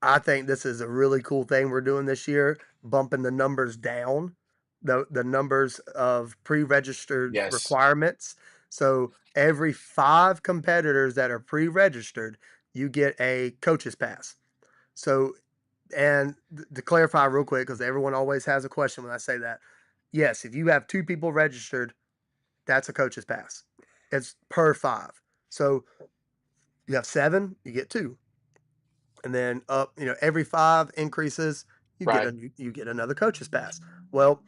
I think this is a really cool thing we're doing this year, bumping the numbers down, the numbers of pre-registered
Yes.
requirements. So every 5 competitors that are pre-registered, you get a coach's pass. So, and to clarify real quick, because everyone always has a question when I say that. Yes, if you have 2 people registered, that's a coach's pass. It's per 5. So you have 7, you get 2, and then up, every 5 increases,
Right.
you get another coach's pass. Well,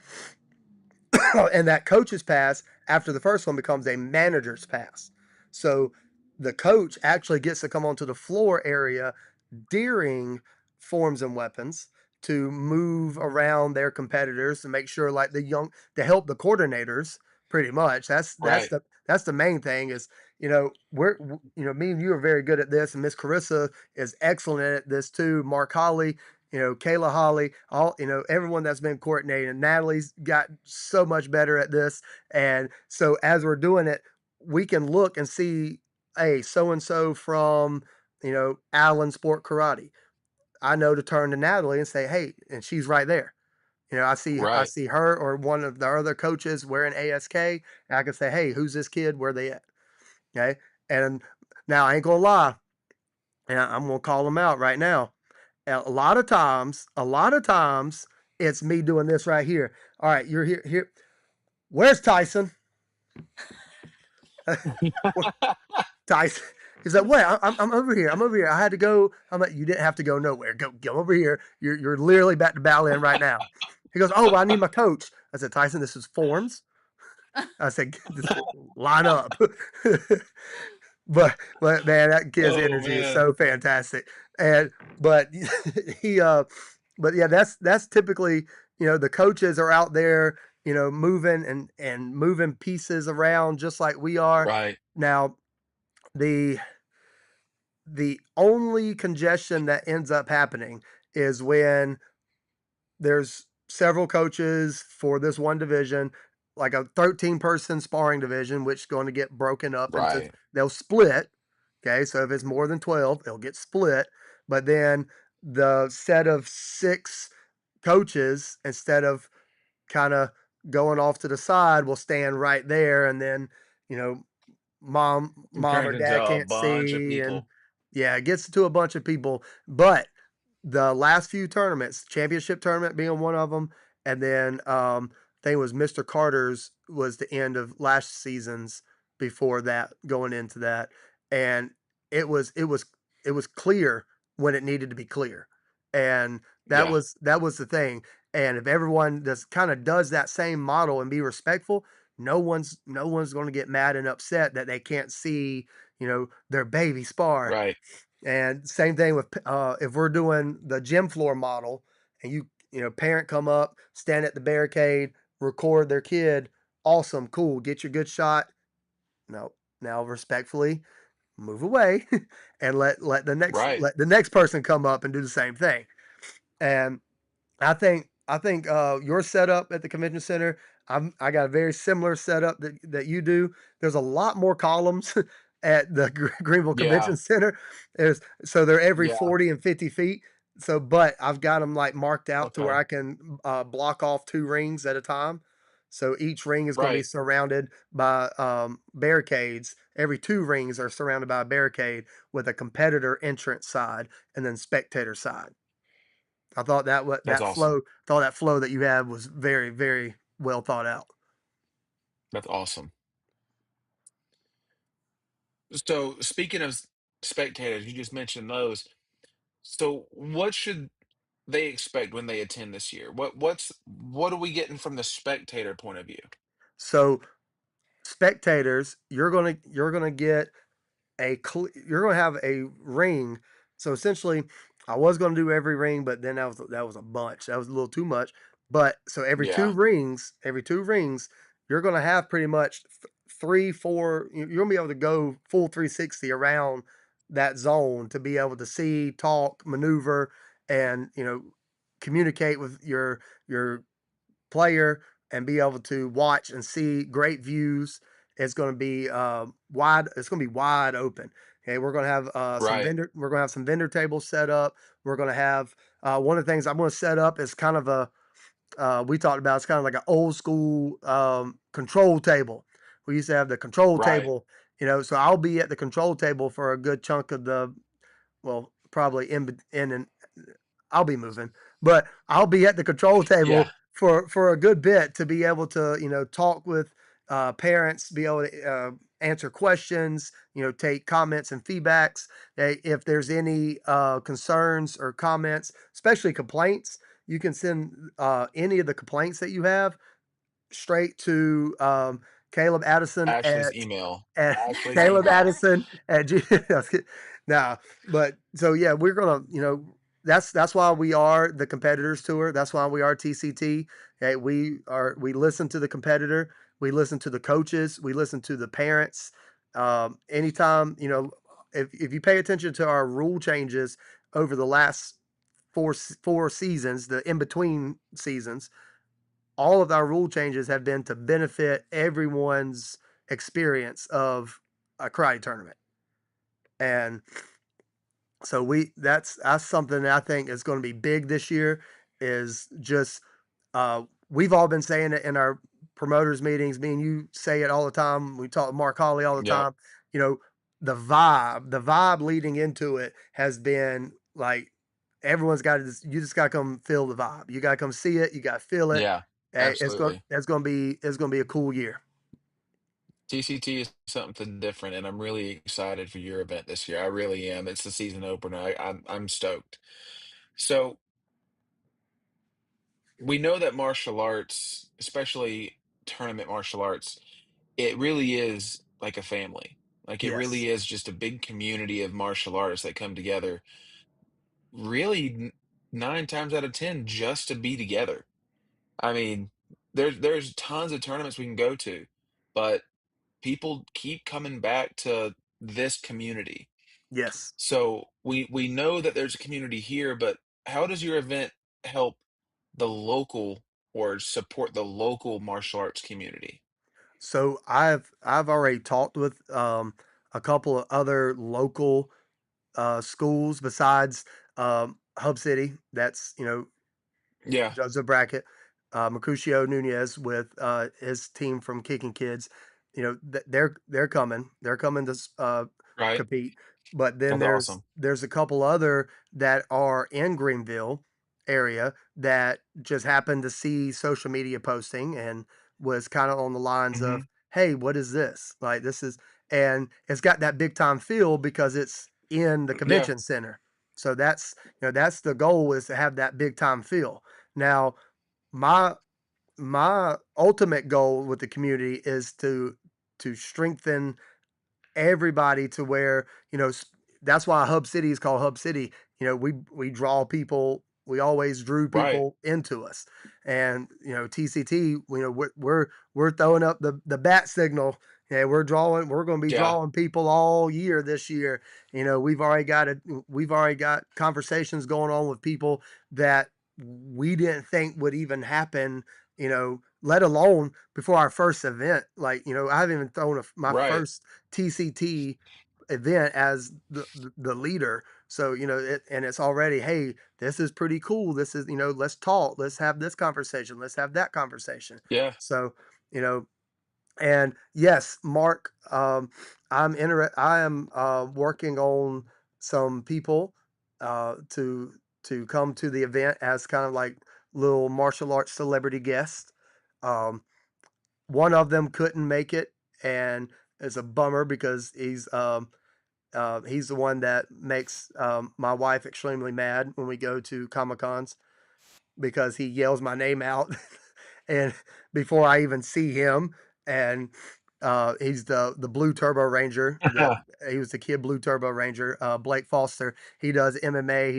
and that coach's pass after the first one becomes a manager's pass. So the coach actually gets to come onto the floor area during forms and weapons to move around their competitors to make sure like to help the coordinators pretty much. That's
Right.
the main thing is, me and you are very good at this, and Miss Carissa is excellent at this too. Mark Holly, Kayla Holly, all, everyone that's been coordinating. Natalie's got so much better at this. And so as we're doing it, we can look and see, hey, so and so from, Allen Sport Karate. I know to turn to Natalie and say, hey, and she's right there. I
Right.
see her or one of the other coaches wearing ASK, and I can say, hey, who's this kid? Where they at? Okay. And now I ain't gonna lie, and I'm gonna call them out right now. A lot of times, it's me doing this right here. All right, you're here. Where's Tyson? Tyson. He's like, wait, I'm over here. I'm over here. I had to go. I'm like, you didn't have to go nowhere. Go over here. You're literally about to bow in right now. He goes, oh, well, I need my coach. I said, Tyson, this is forms. I said, just line up. but man, that kid's
Oh
energy is
man.
so fantastic. And but he but yeah, that's typically, the coaches are out there, moving and moving pieces around just like we are.
Right.
Now, the the only congestion that ends up happening is when there's several coaches for this one division, like a 13-person sparring division, which is going to get broken up into,
Right.
they'll split. Okay. So if it's more than 12, it'll get split. But then the set of 6 coaches, instead of kind of going off to the side, will stand right there, and then you know
It
mom
turns
or
into
dad
a
can't
bunch of
see, and
people.
yeah, it gets to a bunch of people. But the last few tournaments, championship tournament being one of them, and then I think it was Mr. Carter's was the end of last season's before that, going into that, and it was clear when it needed to be clear, and that
Yeah,
was the thing. And if everyone just kind of does that same model and be respectful, no one's going to get mad and upset that they can't see, their baby spar.
right.
And same thing with if we're doing the gym floor model, and parent come up, stand at the barricade, record their kid, awesome, cool, get your good shot. No, now respectfully move away and
Right.
let the next person come up and do the same thing. And I think your setup at the convention center. I got a very similar setup that you do. There's a lot more columns at the Greenville
Yeah.
Convention Center. So they're every
Yeah.
40 and 50 feet. So, but I've got them like marked out to where
Okay.
I can block off two rings at a time. So each ring is going to be
Right.
surrounded by barricades. Every two rings are surrounded by a barricade with a competitor entrance side and then spectator side. I thought
That's awesome.
that flow that you had was very, very well thought out.
That's awesome. So speaking of spectators, you just mentioned those. So what should they expect when they attend this year? What are we getting from the spectator point of view?
So spectators, you're gonna get you're gonna have a ring. So essentially, I was gonna do every ring, but then that was a bunch. That was a little too much. But so
Yeah.
every two rings, you're gonna have pretty much three, four. You're gonna be able to go full 360 around that zone to be able to see, talk, maneuver, and communicate with your player and be able to watch and see great views. It's going to be wide. It's going to be wide open. Okay, we're going to have
Right.
We're going to have some vendor tables set up. We're going to have one of the things I'm going to set up is kind of a we talked about. It's kind of like an old school control table. We used to have the control
Right.
table. So I'll be at the control table for a good chunk of the well, probably in and I'll be moving, but I'll be at the control
Yeah.
table for a good bit to be able to talk with parents, be able to answer questions, take comments and feedbacks. If there's any concerns or comments, especially complaints, you can send any of the complaints that you have straight to Caleb Addison
Ashley's email.
at
Ashley's
Caleb
email.
Addison at G. Nah, but so yeah, we're gonna, that's why we are the competitors tour. That's why we are TCT. Okay, we listen to the competitor, we listen to the coaches, we listen to the parents. Anytime if you pay attention to our rule changes over the last four seasons, the in between seasons, all of our rule changes have been to benefit everyone's experience of a karate tournament. And so that's something that I think is going to be big this year is just we've all been saying it in our promoters meetings. Me and you say it all the time. We talk to Mark Holly all the
Yep.
time. You know, the vibe leading into it has been like everyone's got to you just got to come feel the vibe. You got to come see it. You got to feel it.
Yeah.
Hey,
Absolutely.
it's gonna be a cool year.
TCT is something different, and I'm really excited for your event this year. I really am. It's the season opener. I'm stoked. So we know that martial arts, especially tournament martial arts, it really is like a family. Like it
Yes,
really is just a big community of martial artists that come together, really 9 times out of 10 just to be together. I mean, there's tons of tournaments we can go to, but people keep coming back to this community.
yes.
So we know that there's a community here, but how does your event help the local or support the local martial arts community?
So I've already talked with a couple of other local schools besides Hub City. That's
Yeah.
Joseph Brackett, Mercutio Nunez with his team from Kicking Kids. They're coming. They're coming to
Right.
compete. But then
That's
there's
awesome.
there's a couple other that are in Greenville area that just happened to see social media posting and was kind of on the lines
Hmm.
of, "Hey, what is this? Like this is," and it's got that big time feel because it's in the
Yeah.
convention center. So that's the goal, is to have that big time feel. Now, my my ultimate goal with the community is to strengthen everybody to where, that's why Hub City is called Hub City. We draw people. We always drew
Right.
people into us, and TCT. We're throwing up the bat signal. Yeah, we're drawing. We're going to be
Yeah.
drawing people all year this year. We've already got conversations going on with people that we didn't think would even happen. Let alone before our first event. I haven't even thrown my
Right.
first TCT event as the leader. So, and it's already, hey, this is pretty cool. This is, let's talk, let's have this conversation, let's have that conversation.
Yeah.
So, you know, and yes, Mark, I am working on some people to come to the event as kind of like little martial arts celebrity guests. Um, One of them couldn't make it, and it's a bummer because he's the one that makes my wife extremely mad when we go to Comic Cons because he yells my name out and before I even see him. And he's the Blue Turbo Ranger. He was the kid Blue Turbo Ranger. Blake Foster. He does MMA.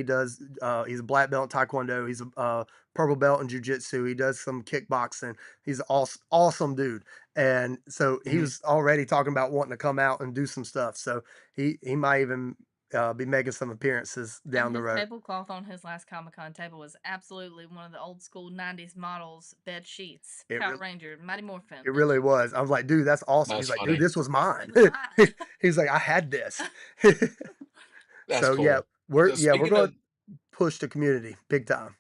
He's a black belt in Taekwondo. He's a purple belt in Jiu Jitsu. He does some kickboxing. He's an awesome dude. And so he
Hmm.
was already talking about wanting to come out and do some stuff. So he might even be making some appearances
And
down the
his
road.
tablecloth on his last Comic Con table was absolutely one of the old school '90s models bed sheets.
It
Power
really
Ranger, Mighty Morphin
It
bed
really
sheets.
was. I was like, "Dude, that's awesome."
That's
He's like, "Dude,
funny.
this was
It
mine."
was mine.
He's like, "I had this."
That's
So, yeah,
cool.
we're
So
yeah, we're
speaking
gonna
of
push the community big time.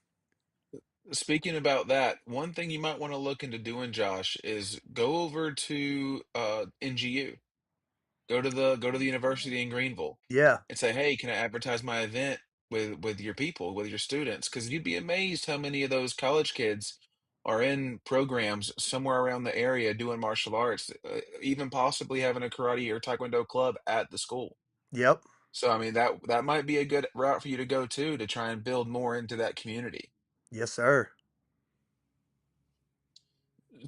speaking about that, one thing you might want to look into doing, Josh, is go over to NGU. Go to the university in Greenville
Yeah.
and say, "Hey, can I advertise my event with your people, with your students?" Because you'd be amazed how many of those college kids are in programs somewhere around the area doing martial arts, even possibly having a karate or taekwondo club at the school.
Yep.
So, I mean, that might be a good route for you to go to try and build more into that community.
Yes, sir.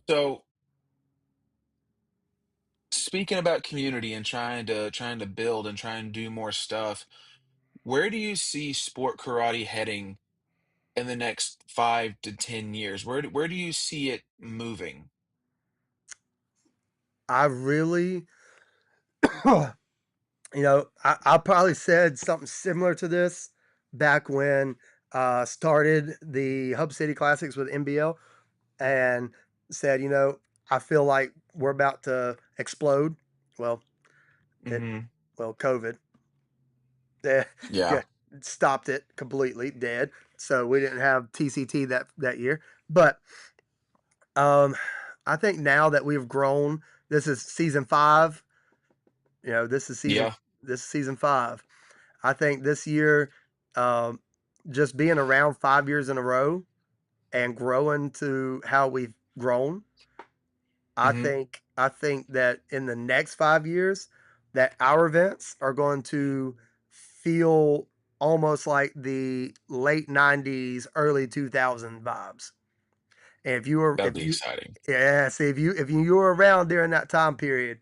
So, speaking about community and trying to build and try and do more stuff, where do you see sport karate heading in the next 5 to 10 years? Where do you see it moving?
I really I probably said something similar to this back when started the Hub City Classics with NBL and said, I feel like we're about to explode. Well, it
Mhm.
COVID. Yeah,
Yeah.
yeah, stopped it completely, dead. So we didn't have TCT that year. But um, I think now that we've grown, this is season 5. You know,
Yeah.
this is season 5. I think this year, um, just being around 5 years in a row and growing to how we've grown,
Mhm.
I think that in the next 5 years, that our events are going to feel almost like the late '90s, early 2000 vibes. And
That'd be exciting.
yeah, see, if you were around during that time period,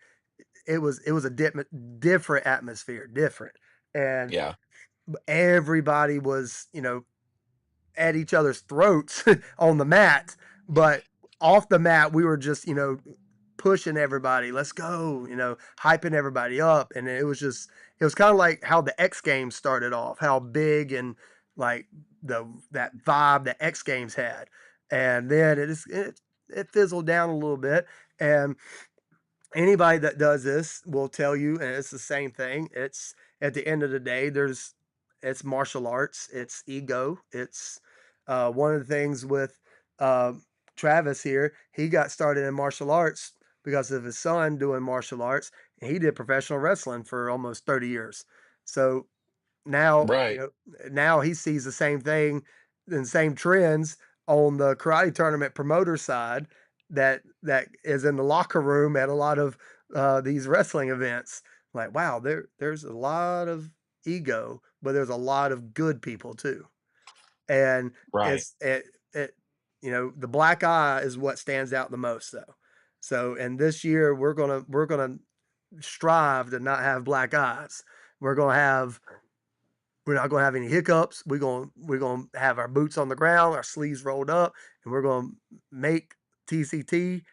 it was a different atmosphere, different, and
Yeah.
everybody was at each other's throats on the mat, but off the mat we were just pushing everybody, let's go, hyping everybody up, and it was kind of like how the X Games started off, how big and like that vibe that X Games had, and then it fizzled down a little bit, and anybody that does this will tell you, and it's the same thing. At the end of the day, it's martial arts, it's ego, it's One of the things with uh, Travis here, he got started in martial arts because of his son doing martial arts, and he did professional wrestling for almost 30 years. So now,
Right.
now he sees the same thing and same trends on the karate tournament promoter side that is in the locker room at a lot of these wrestling events. Like, wow, there's a lot of ego, but there's a lot of good people too. And
Right.
it's it the black eye is what stands out the most though. So and this year we're gonna strive to not have black eyes. We're gonna have we're not gonna have any hiccups. We're gonna have our boots on the ground, our sleeves rolled up, and we're gonna make TCT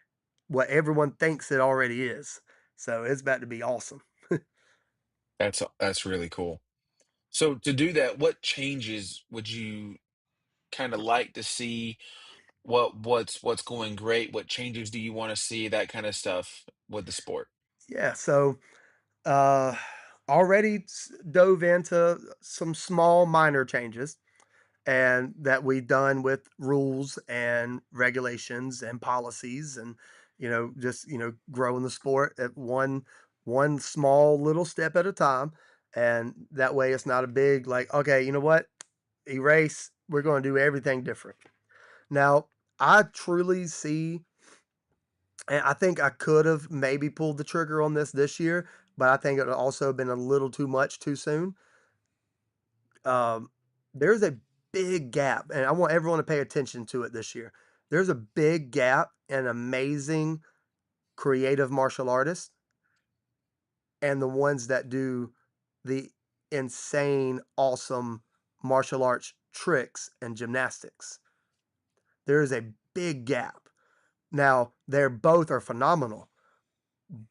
what everyone thinks it already is. So it's about to be awesome.
That's really cool. So to do that, what changes would you kind of like to see? What's going great? What changes do you want to see? That kind of stuff with the sport.
Yeah. So uh, already dove into some small minor changes and that we've done with rules and regulations and policies and just growing the sport at one small little step at a time, and that way it's not a big like, okay, you know what, erase, we're going to do everything different now. I truly see, and I think I could have maybe pulled the trigger on this year, but I think it would also been a little too much too soon. um, there's a big gap, and I want everyone to pay attention to it this year. There's a big gap in amazing creative martial artists and the ones that do the insane, awesome martial arts tricks and gymnastics. There is a big gap. Now, they're both are phenomenal,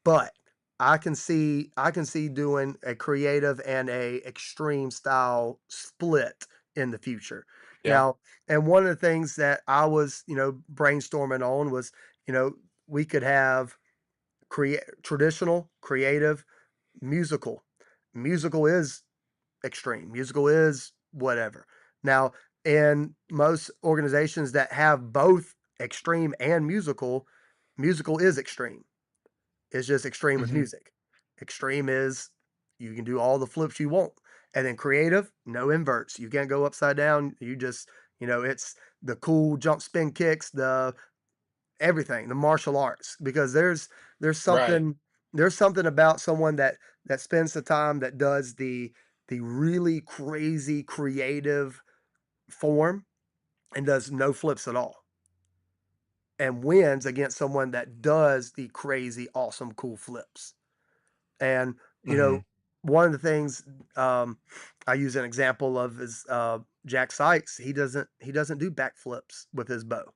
but I can see doing a creative and a extreme style split in the future.
Yeah.
Now, and one of the things that I was, brainstorming on was, we could have traditional, creative, musical. Musical is extreme. Musical is whatever. Now, in most organizations that have both extreme and musical, musical is extreme. It's just extreme with
Hmm.
music. Extreme is you can do all the flips you want. And then creative, no inverts. You can't go upside down. You just, it's the cool jump spin kicks, the everything, the martial arts. Because there's
Right.
something there's something about someone that spends the time that does the really crazy creative form and does no flips at all and wins against someone that does the crazy, awesome, cool flips. And, you
Hmm.
know, one of the things I use an example of is Jack Sykes. He doesn't do backflips with his bow,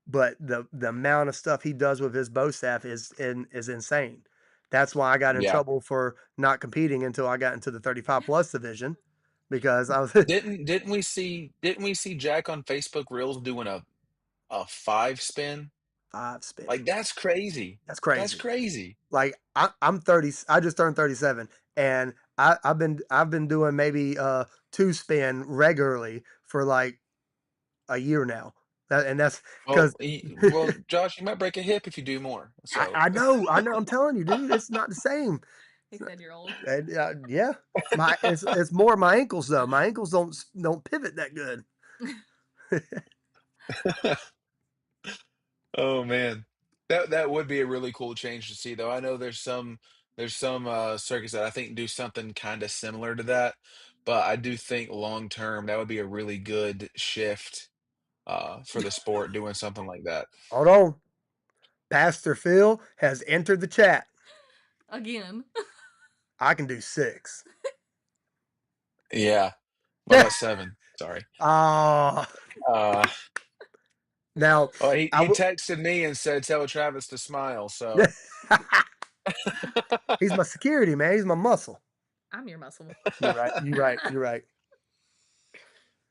but the amount of stuff he does with his bow staff is insane. That's why I got in
Yeah.
trouble for not competing until I got into the 35 plus division because I was
Didn't we see Jack on Facebook Reels doing a five spin?
five spin.
Like that's crazy.
That's
That's
crazy.
crazy.
Like I'm 30. I just turned 37, and I've been doing maybe two spin regularly for like a year now. And that's
Well,
because
Josh, you might break a hip if you do more.
I,
So,
I know, I know. I'm telling you, dude, it's not the same.
He
It's not-
said you're old.
And, yeah, it's more my ankles though. My ankles don't pivot that good.
oh man, that would be a really cool change to see, though. I know there's some circuits that I think do something kind of similar to that, but I do think long term that would be a really good shift for the sport doing something like that.
Hold on, Pastor Phil has entered the chat.
Again.
I can do six.
Yeah. What about seven? Sorry.
Ah,
Uh,
now
well, he
I
he
will.
texted me and said, "Tell Travis to smile." So
He's my security man. He's my muscle.
I'm your muscle.
You're right. You're right. You're right.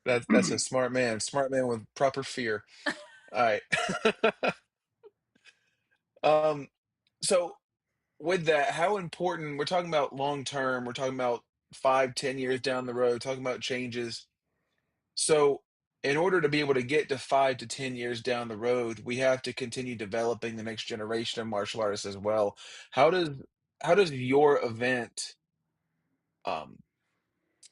that's a smart man with proper fear. All right. um, so with that, how important we're talking about long term, we're talking about 5, 10 years down the road, talking about changes. So in order to be able to get to 5 to 10 years down the road, we have to continue developing the next generation of martial artists as well. How does how does your event, um,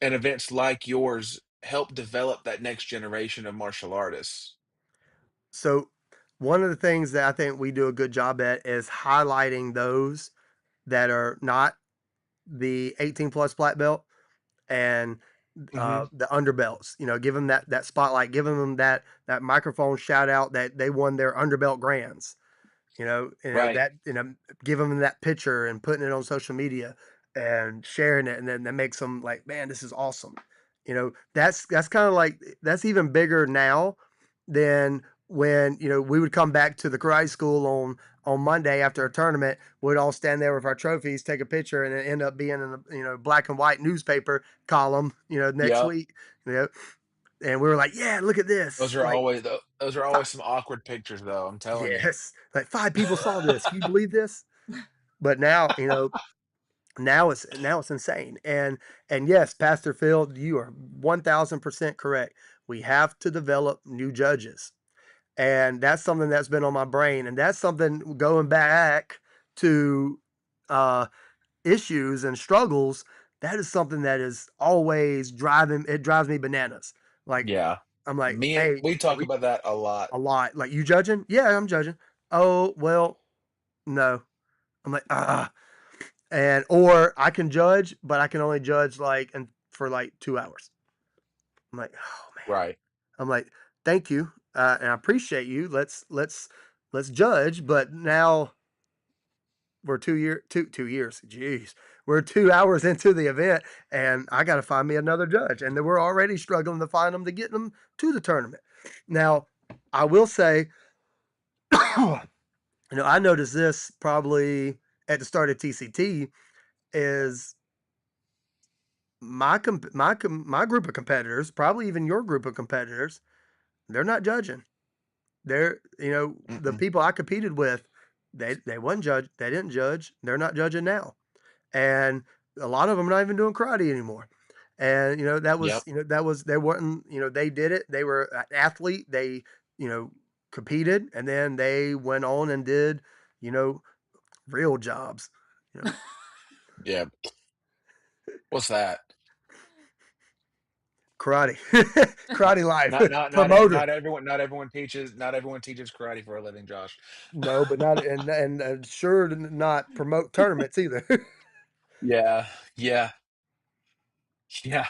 and events like yours help develop that next generation of martial artists?
So one of the things that I think we do a good job at is highlighting those that are not the 18 plus black belt and
Mhm.
the underbelts. You know, give them that spotlight, giving them that microphone shout out that they won their underbelt grands.
Right.
That give them that picture and putting it on social media and sharing it, and then that makes them like, man, this is awesome. That's kind of like that's even bigger now than when we would come back to the karate school on Monday after a tournament. We'd all stand there with our trophies, take a picture, and it end up being in a black and white newspaper column next
Yep.
week. You know, and we were like, yeah, look at this, like
Those are always some awkward pictures though, I'm telling you.
yes, like 5 people saw this. Can you believe this? But now, now it's insane. And yes, Pastor Phil, you are 1000% correct. We have to develop new judges. And that's something that's been on my brain. And that's something going back to uh issues and struggles. That is something that is always drives me bananas. Like
Yeah.
I'm like,
Me and
hey,
we
are
talk
we
about that a lot.
a lot? Like you judging? Yeah, I'm judging. Oh, well, no. I'm like, ah. And or I can judge, but I can only judge like and for like 2 hours. I'm like, oh man.
Right.
I'm like, thank you, and I appreciate you. Let's judge. But now we're 2 years. Jeez, we're 2 hours into the event, and I got to find me another judge, and then we're already struggling to find them to get them to the tournament. Now, I will say, I noticed this probably at the start of TCT is my group of competitors, probably even your group of competitors, they're not judging. They're the
Mm-mm.
people I competed with, they wasn't judge. They didn't judge. They're not judging now, and a lot of them are not even doing karate anymore. And
Yep.
that was they weren't they did it. They were an athlete. They you know competed, and then they went on and did you know real jobs. You know,
Yeah. What's that?
karate, karate life,
Not
promoter.
everyone not everyone teaches karate for a living, Josh.
No, but not and sure to not promote tournaments either.
Yeah. Yeah. Yeah.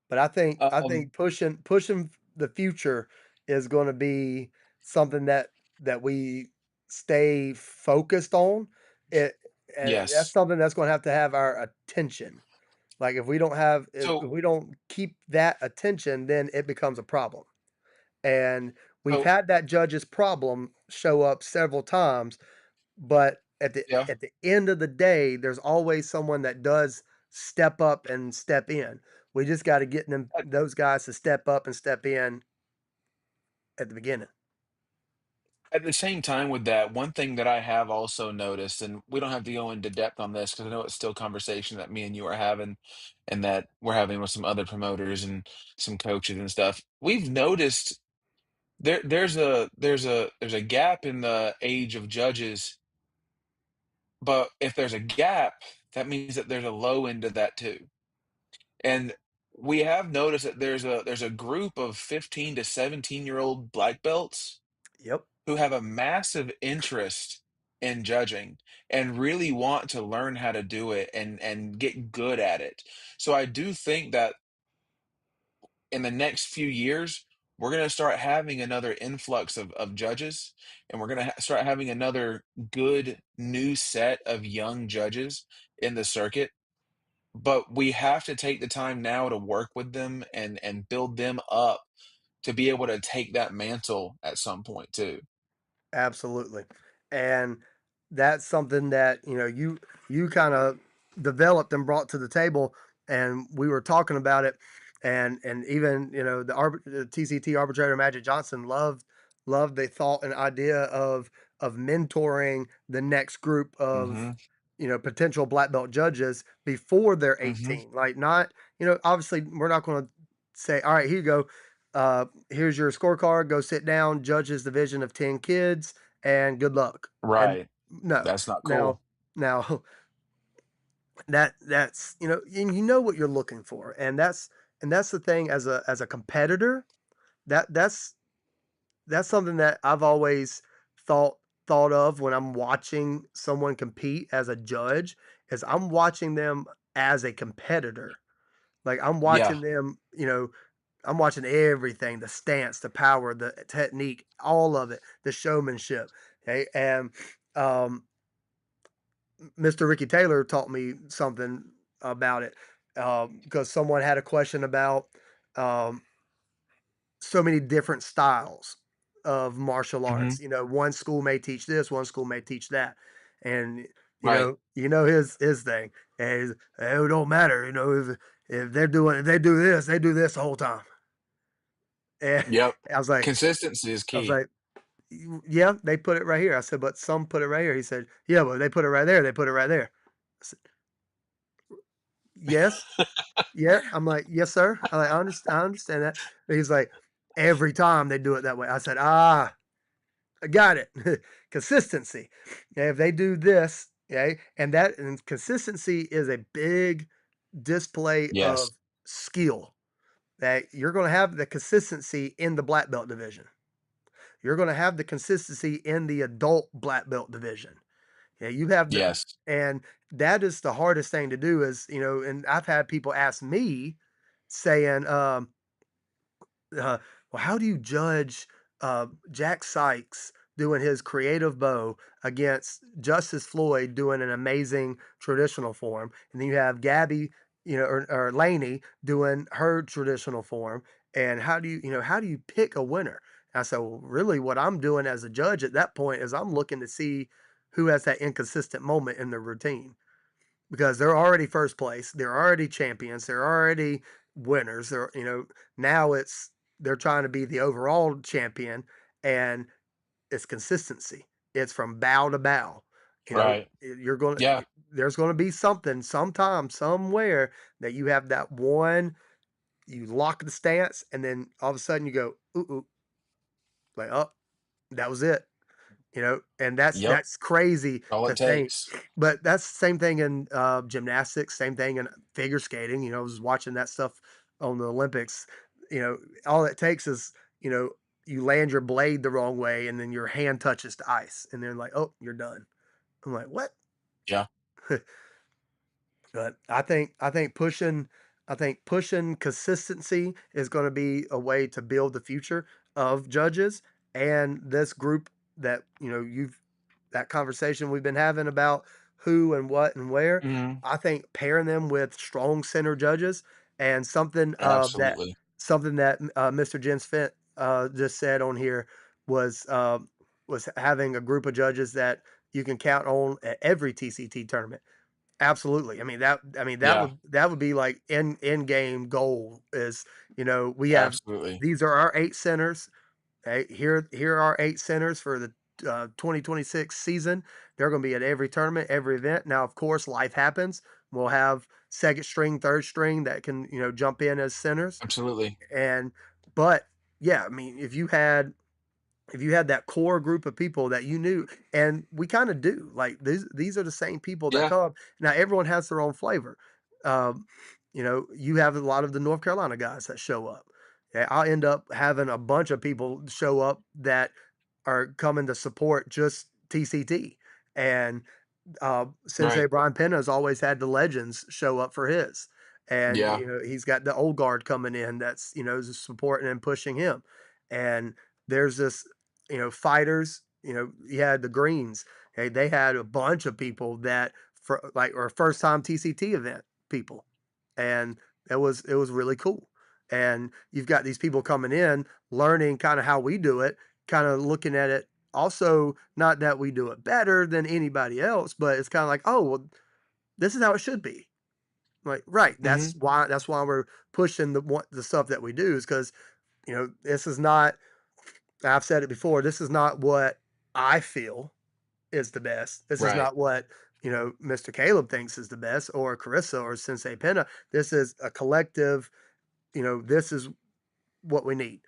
But I think
Um,
pushing the future is going to be something that we stay focused on. It and that's
yes.
something that's going to have our attention. Like if
So
we don't keep that attention, then it becomes a problem. And we've
so
had that judge's problem show up several times. But
yeah.
at the end of the day, there's always someone that does step up and step in. We just gotta get those guys to step up and step in at the beginning.
At the same time with that, one thing that I have also noticed, and we don't have to go into depth on this because I know it's still conversation that me and you are having and that we're having with some other promoters and some coaches and stuff. We've noticed there's a gap in the age of judges, but if there's a gap, that means that there's a low end of that too. And we have noticed that there's a group of 15 to 17-year-old black belts
Yep,
who have a massive interest in judging and really want to learn how to do it and get good at it. So I do think that in the next few years, we're going to start having another influx of judges, and we're going to start having another good new set of young judges in the circuit. But we have to take the time now to work with them and build them up to be able to take that mantle at some point too.
absolutely. And that's something that, you kinda developed and brought to the table, and we were talking about it, and even, the TCT arbitrator, Magic Johnson, loved the thought and idea of mentoring the next group of,
Mhm.
potential black belt judges before they're
Mhm.
18. Like, not obviously, we're not gonna say, "Alright, here you go. Here's your scorecard. Go sit down. Judges division of 10 kids, and good luck. And
Right.
no,
That's not
now,
cool.
now that's and you know what you're looking for, and that's the thing as a competitor. That's something that I've always thought thought of when I'm watching someone compete as a judge, is I'm watching them as a competitor. Like I'm
Yeah.
watching them, I'm watching everything, the stance, the power, the technique, all of it, the showmanship. Okay. And um, Mr. Ricky Taylor taught me something about it because someone had a question about um, so many different styles of martial arts.
Mhm.
One school may teach this, one school may teach that, and
Right.
his thing. And it don't matter. If they do this, they do this the whole time. And
Yep.
I was like,
Consistency is
I was
key.
like, Yeah, they put it right here." I said, "But some put it right here." He said, "Yeah, but they put it right there. They put it right there." I said, "Yes, yeah." I'm like, "Yes, sir." I understand that." And he's like, "Every time they do it that way." I said, "Ah, I got it. Consistency. Yeah, if they do this, okay, and consistency is a big display
Yes.
of skill. That you're going to have the consistency in the black belt division. You're going to have the consistency in the adult black belt division. Yeah, you have
Yes.
and that is the hardest thing to do is, and I've had people ask me saying, well, how do you judge Jack Sykes doing his creative bow against Justice Floyd doing an amazing traditional form, and then you have Gabby, or Laney doing her traditional form, and how do you pick a winner? And I said, well, really, what I'm doing as a judge at that point is I'm looking to see who has that inconsistent moment in the routine because they're already first place, they're already champions, they're already winners. Now they're trying to be the overall champion, and it's consistency. It's from bow to bow.
Right.
You're going
Yeah.
to there's going to be something sometime somewhere that you have that one, you lock the stance, and then all of a sudden you go ooh, ooh, like, oh, that was it. And
Yep.
that's crazy
All
to
it
think.
takes.
But that's the same thing in gymnastics, same thing in figure skating. I was watching that stuff on the Olympics. All it takes is, you know, you land your blade the wrong way and then your hand touches the ice and they're like, oh, you're done. I'm like, what?
Yeah.
But I think pushing consistency is going to be a way to build the future of judges and this group that you've that conversation we've been having about who and what and where.
Mhm.
I think pairing them with strong center judges and
Absolutely.
something that Mr. Jens Fent just said on here was having a group of judges that you can count on at every TCT tournament. Absolutely.
Yeah.
That would be like end game goal is, we have
Absolutely.
these are our 8 centers. Okay, here are our 8 centers for the 2026 season. They're going to be at every tournament, every event. Now, of course, life happens. We'll have second string, third string that can, jump in as centers.
Absolutely.
And but yeah, if you had that core group of people that you knew, and we kind of do, like these are the same people that
Yeah.
come. Now everyone has their own flavor. Um, you have a lot of the North Carolina guys that show up. Okay, I'll end up having a bunch of people show up that are coming to support just TCT, and Sensei
Right.
Brian Penna has always had the legends show up for his, and
Yeah.
he's got the old guard coming in that's supporting and pushing him, and there's this fighters. You had the Greens. Hey, they had a bunch of people that for like or first time TCT event people, and it was really cool. And you've got these people coming in, learning kind of how we do it, kind of looking at it also, not that we do it better than anybody else, but it's kind of like, oh, well, this is how it should be. Like, right.
Mhm.
That's why we're pushing the stuff that we do is because, this is not, I've said it before, this is not what I feel is the best. This is
Right.
not what, Mr. Caleb thinks is the best or Carissa or Sensei Penna. This is a collective, this is what we need.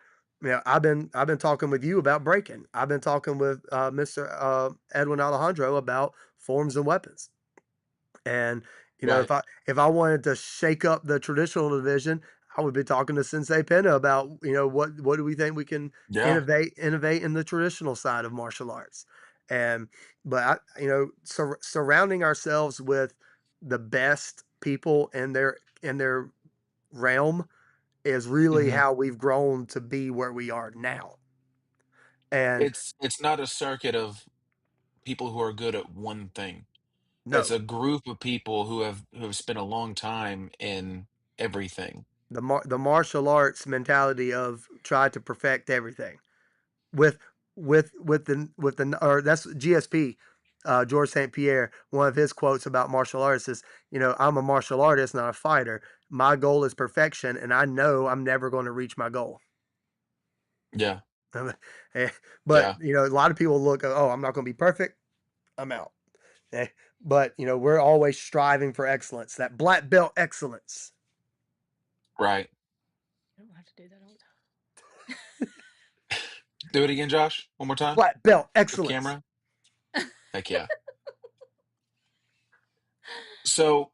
I've been talking with you about breaking. I've been talking with Mr. Edwin Alejandro about forms and weapons. And
Right.
if I wanted to shake up the traditional division, I would be talking to Sensei Penna about what do we think we can
Yeah.
innovate in the traditional side of martial arts. And but surrounding ourselves with the best people in their realm is really
Hmm.
how we've grown to be where we are now. And
It's not a circuit of people who are good at one thing. It's
no,
a group of people who have spent a long time in everything.
the martial arts mentality of try to perfect everything with with the or that's GSP, George St. Pierre. One of his quotes about martial arts is, I'm a martial artist, not a fighter. My goal is perfection, and I know I'm never going to reach my goal.
Yeah.
Eh, but
Yeah.
a lot of people look, oh, I'm not going to be perfect. I'm out. Eh, But we're always striving for excellence, that black belt excellence.
Right.
I don't have to do that all the
Do it again, Josh. One more time
Black belt
for
excellence.
camera. Heck yeah. So,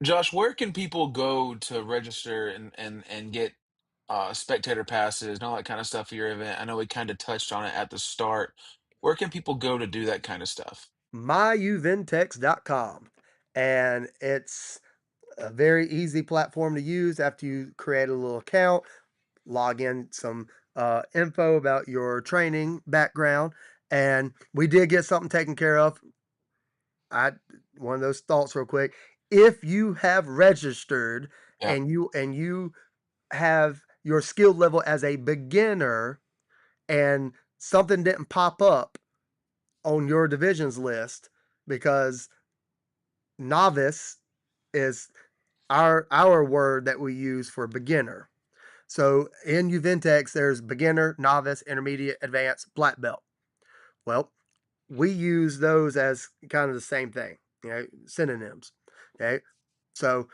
Josh, where can people go to register and get spectator passes and all that kind of stuff for your event? I know we kind of touched on it at the start. Where can people go to do that kind of stuff?
myuventex.com. And it's a very easy platform to use after you create a little account, log in some info about your training background. And we did get something taken care of. I One of those thoughts real quick. If you have registered
Yeah.
and you have your skill level as a beginner and something didn't pop up on your divisions list because novice is our word that we use for beginner. So in Uventex, there's beginner, novice, intermediate, advanced, black belt. Well, we use those as kind of the same thing, synonyms. Okay. So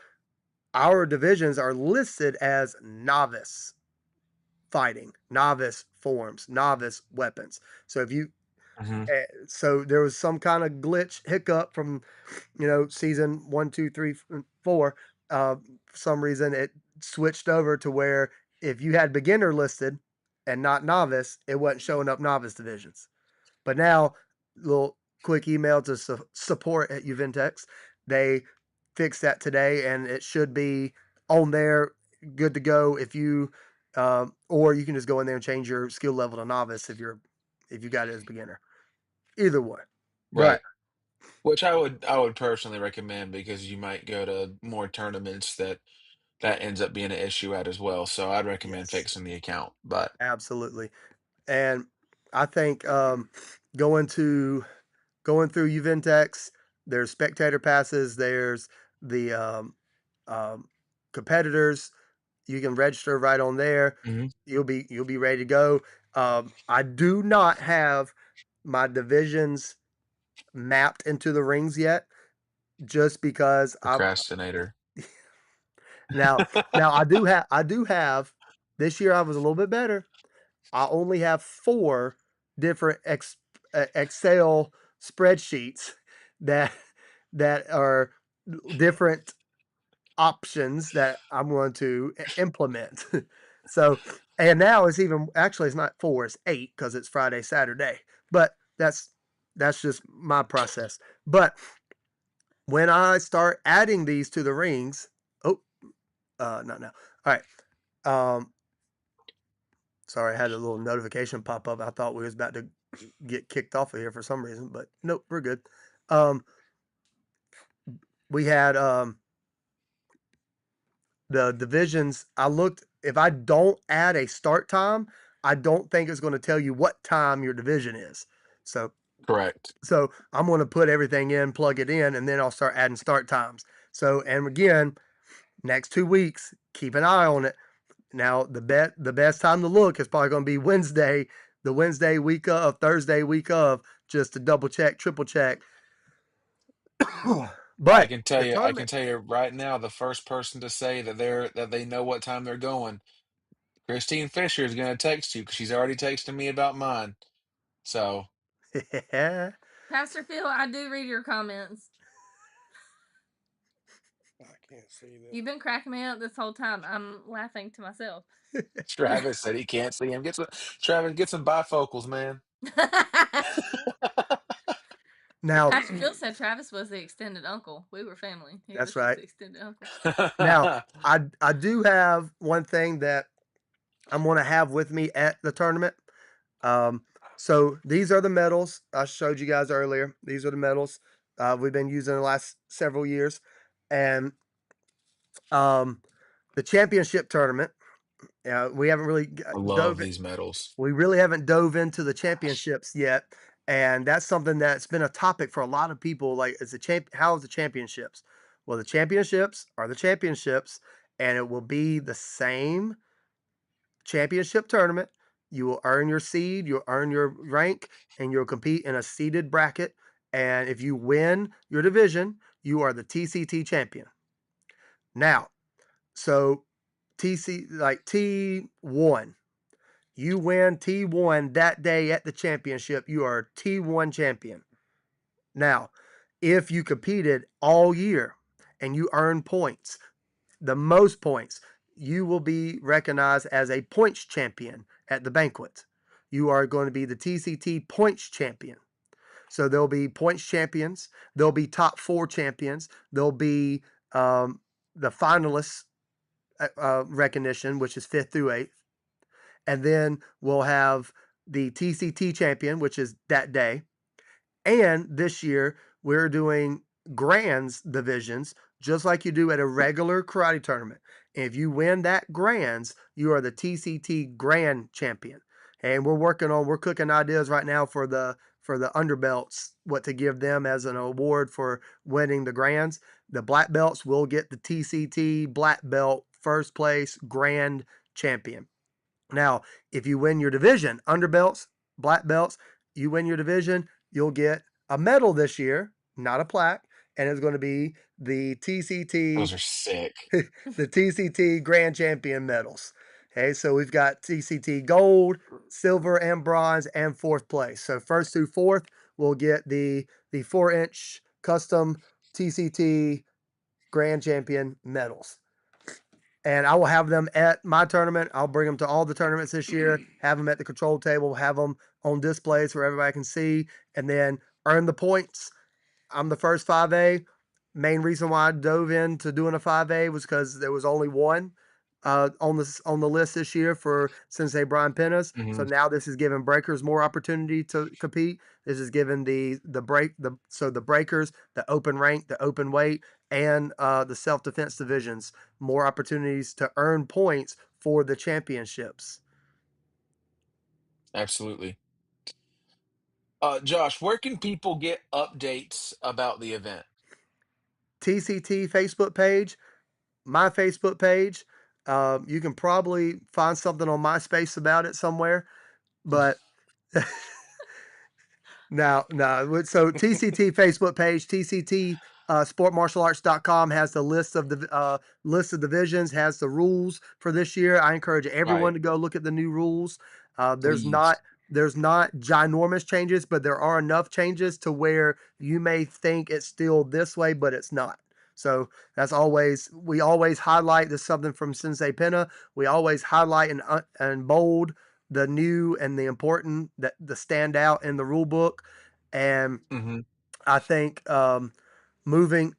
our divisions are listed as novice fighting, novice forms, novice weapons. So if you
Hmm.
so there was some kind of glitch hiccup from season one, two, three, and four. For some reason, it switched over to where if you had beginner listed and not novice, it wasn't showing up novice divisions. But now, little quick email to support at Uventex. They fixed that today, and it should be on there, good to go. Or you can just go in there and change your skill level to novice if you got it as beginner. Either way,
Right.
but
Which I would personally recommend because you might go to more tournaments that ends up being an issue at as well. So I'd recommend
yes,
fixing the account. But
absolutely. And I think going to going through Uventex, there's spectator passes, there's the um, competitors. You can register right on there.
Mhm.
You'll be ready to go. I do not have my divisions mapped into the rings yet, just because I've
Procrastinator.
now now I do have this year I was a little bit better. I only have four different Excel spreadsheets that that are different options that I'm going to implement. So, and now it's even actually it's not four, it's eight because it's Friday, Saturday. But that's just my process. But when I start adding these to the rings, oh, not now. All right. Um, Sorry, I had a little notification pop up. I thought we was about to get kicked off of here for some reason, but nope, we're good. Um, we had the divisions. I looked. If I don't add a start time, I don't think it's going to tell you what time your division is. So,
Correct.
I'm going to put everything in, plug it in, and then I'll start adding start times. So, and again, next 2 weeks, keep an eye on it. Now, the best time to look is probably going to be Wednesday, the Wednesday week of, Thursday week of, just to double check, triple check.
I
But
can tell
the
you, I can
tournament,
tell you right now, the first person to say that they know what time they're going, Christine Fisher is going to text you because she's already texted me about mine. So,
Pastor Phil, I do read your comments.
I can't see that.
You've been cracking me up this whole time. I'm laughing to myself.
Travis said he can't see him. Travis, get some bifocals, man.
Now,
Pastor Phil said Travis was the extended uncle. We were family. He
that's
was just
right.
the extended uncle.
Now, I do have one thing that I'm going to have with me at the tournament. So these are the medals I showed you guys earlier. These are the medals we've been using the last several years, and the championship tournament. We haven't really
I love these medals.
we really haven't dove into the championships yet, and that's something that's been a topic for a lot of people. Like, how is the championships? Well, the championships are the championships, and it will be the same championship tournament. You will earn your seed, you'll earn your rank, and you'll compete in a seeded bracket. And if you win your division, you are the TCT champion. Now, so T1, you win T1 that day at the championship, you are T1 champion. Now, if you competed all year and you earn points, the most points, you will be recognized as a points champion at the banquet. You are going to be the TCT points champion. So there'll be points champions, there'll be top 4 champions, there'll be the finalists recognition, which is 5th through 8th. And then we'll have the TCT champion, which is that day. And this year, we're doing grands divisions, just like you do at a regular karate tournament. And if you win that grands, you are the TCT grand champion. And we're cooking ideas right now for the underbelts, what to give them as an award for winning the grands. The black belts will get the TCT black belt first place grand champion. Now, if you win your division, underbelts, black belts, you win your division, you'll get a medal this year, not a plaque, and it's going to be the TCT
Those are sick.
the TCT Grand Champion medals. Okay, so we've got TCT gold, silver, and bronze, and 4th place. So first through 4th will get the 4-inch custom TCT Grand Champion medals. And I will have them at my tournament. I'll bring them to all the tournaments this year, have them at the control table, have them on displays where everybody can see, and then earn the points. I'm the first 5A. Main reason why I dove into doing a 5A was because there was only one on the list this year for Sensei Brian Pennas. So now this is giving breakers more opportunity to compete. This is giving the breakers, the open rank, the open weight, and the self-defense divisions more opportunities to earn points for the championships.
Absolutely. Josh, where can people get updates about the event?
TCT Facebook page, my Facebook page. You can probably find something on MySpace about it somewhere, but no. So TCT Facebook page, TCT sportmartialarts.com has the list of divisions, has the rules for this year. I encourage everyone
Right.
to go look at the new rules. There's
Please.
not ginormous changes, but there are enough changes to where you may think it's still this way, but it's not. So we always highlight this, something from Sensei Penna. We always highlight and bold the new and the important, that the standout in the rule book. And
Hmm.
I think moving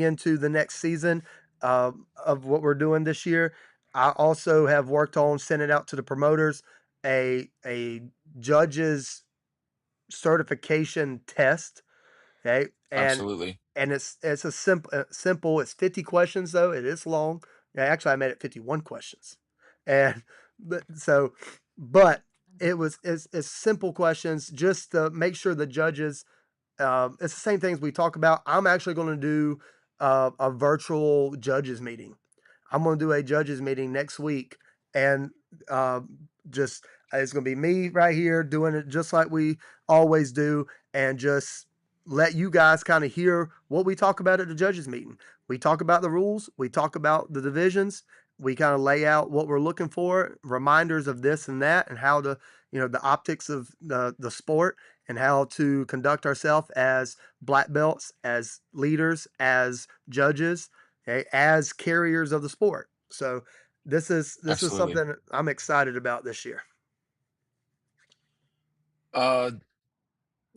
into the next season of what we're doing this year, I also have worked on sending out to the promoters a judge's certification test. Okay,
Absolutely.
and it's a simple. It's 50 questions though. It is long. Yeah, actually, I made it 51 questions, and but so, but it's simple questions just to make sure the judges. It's the same things we talk about. I'm actually going to do a virtual judges meeting. I'm going to do a judges meeting next week, and uh, just it's going to be me right here doing it just like we always do, and just let you guys kind of hear what we talk about at the judges meeting. We talk about the rules, we talk about the divisions, we kind of lay out what we're looking for, reminders of this and that, and how to, the optics of the sport and how to conduct ourselves as black belts, as leaders, as judges, okay, as carriers of the sport. So this is
Absolutely.
something I'm excited about this year.
Uh,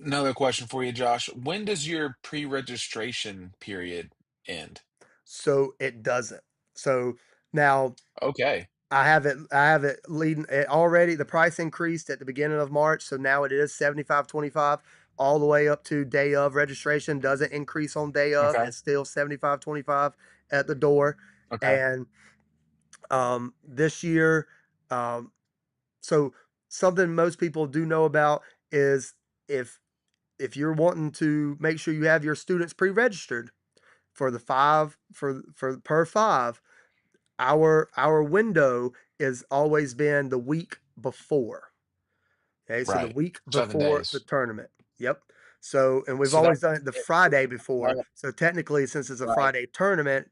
Another question for you, Josh. When does your pre-registration period end?
So it doesn't. So now
Okay.
I have it leading it already. The price increased at the beginning of March, so now it is 75.25 all the way up to day of registration. Doesn't increase on day of.
Okay.
It's still 75.25 at the door.
Okay.
And this year, um, so something most people do know about is if if you're wanting to make sure you have your students pre-registered for the five for per five, our window has always been the week before. Okay, so the
Right.
week
7 days.
before the tournament. Yep. So, and we've
So that
always done it the
it,
Friday before.
right.
So technically, since it's a
Right.
Friday tournament,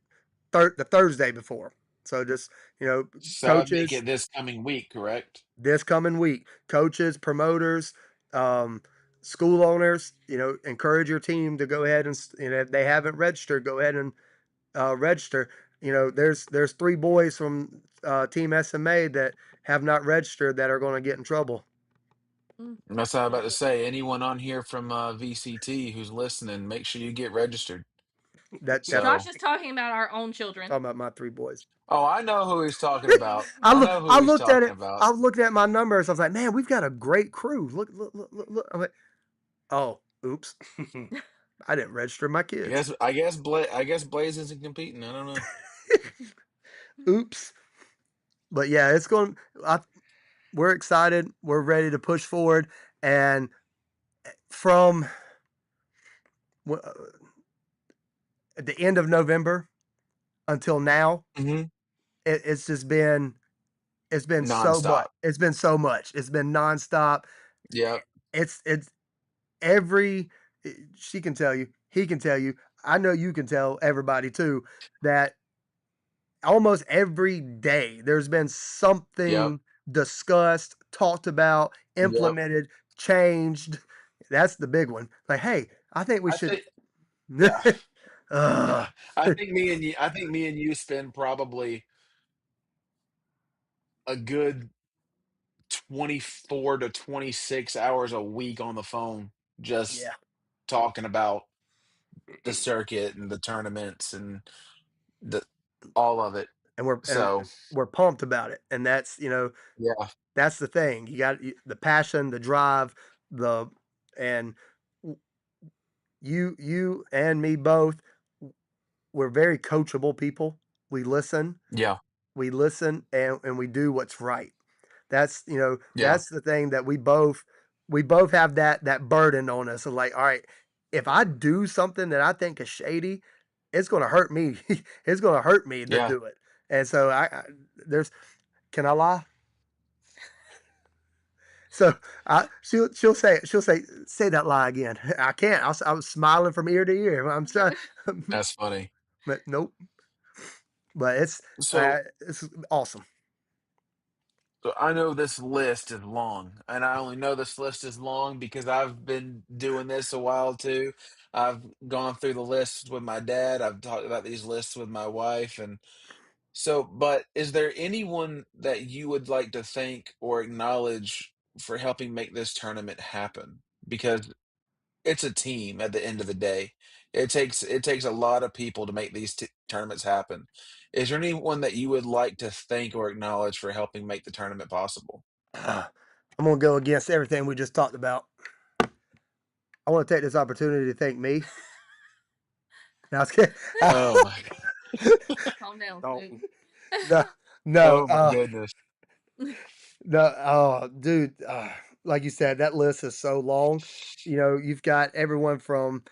the Thursday before. So just
So that would make
coaches
it this coming week, correct?
this coming week, coaches, promoters, um, school owners, encourage your team to go ahead and if they haven't registered, go ahead and register. There's three boys from Team SMA that have not registered that are going to get in trouble.
Mm.
And that's what I'm about to
Yep.
say. Anyone on here from VCT who's listening, make sure you get registered.
That's
Josh
So,
is talking about our own children.
talking about my three boys.
oh, I know who he's talking about.
I
I
look.
know who
I
he's
looked at
talking
it.
about.
I was looking at my numbers. I was like, man, we've got a great crew. Look, look, look, look, look. I'm like, oh, oops. I didn't register my kids.
I guess Blaze isn't competing. I don't know.
Oops. But yeah, it's going. I, we're excited. We're ready to push forward. And from uh, at the end of November until now,
Hmm.
it's just been it's been so much.
Nonstop.
It's been so much. It's been nonstop.
Yep.
It's every she can tell you, he can tell you, I know you can tell everybody too that almost every day there's been
Yep.
something discussed, talked about,
Yep.
implemented, changed. That's the big one. Like, hey, I think we
I
should.
think. Yeah.
Ugh.
Yeah. I think me and you spend probably a good 24 to 26 hours a week on the phone just
Yeah,
talking about the circuit and the tournaments and the all of it.
and we're and
So,
we're pumped about it, and
yeah.
that's the thing. You got the passion, the drive, the and you and me both. We're very coachable people. We listen,
Yeah.
and we do what's right. That's
Yeah.
that's the thing that we both have that burden on us of like, all right, if I do something that I think is shady, it's going to hurt me. It's going to hurt me to
Yeah.
do it. And so I there's can I lie? So she'll say that lie again. I can't. I was smiling from ear to ear. I'm trying,
That's funny.
but nope. But
So
it's awesome.
So I know this list is long, and I only know this list is long because I've been doing this a while too. I've gone through the lists with my dad. I've talked about these lists with my wife, and so. But is there anyone that you would like to thank or acknowledge for helping make this tournament happen? Because it's a team at the end of the day. It takes a lot of people to make these tournaments happen. Is there anyone that you would like to thank or acknowledge for helping make the tournament possible?
I'm gonna go against everything we just talked about. I want to take this opportunity to thank me. No, I was kidding.
Oh my
Calm down,
Don't.
Snoop.
No, no,
oh my goodness.
no, oh, dude. Like you said, that list is so long. You've got everyone from,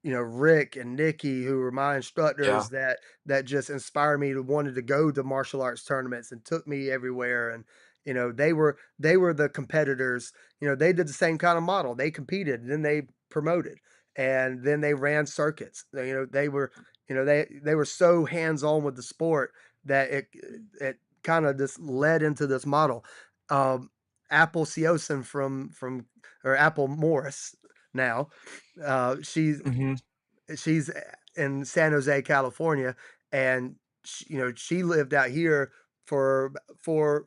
Rick and Nikki, who were my
Yeah,
instructors that just inspired me to wanted to go to martial arts tournaments and took me everywhere. And they were the competitors. They did the same kind of model. They competed, then they promoted, and then they ran circuits. They were so hands on with the sport. that it kind of just led into this model. Um, Apple Siosin from or Apple Morris now, she's
Hmm.
she's in San Jose, California, and she lived out here for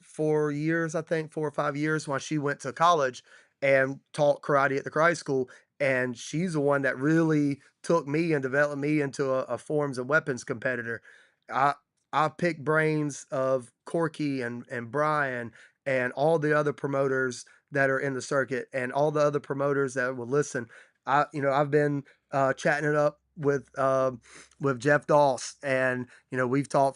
4 years, I think 4 or 5 years while she went to college and taught karate at the karate school. And she's the one that really took me and developed me into a forms and weapons competitor. I I picked brains of Corky and Brian and all the other promoters that are in the circuit and all the other promoters that will listen. I've been chatting it up with Jeff Doss, and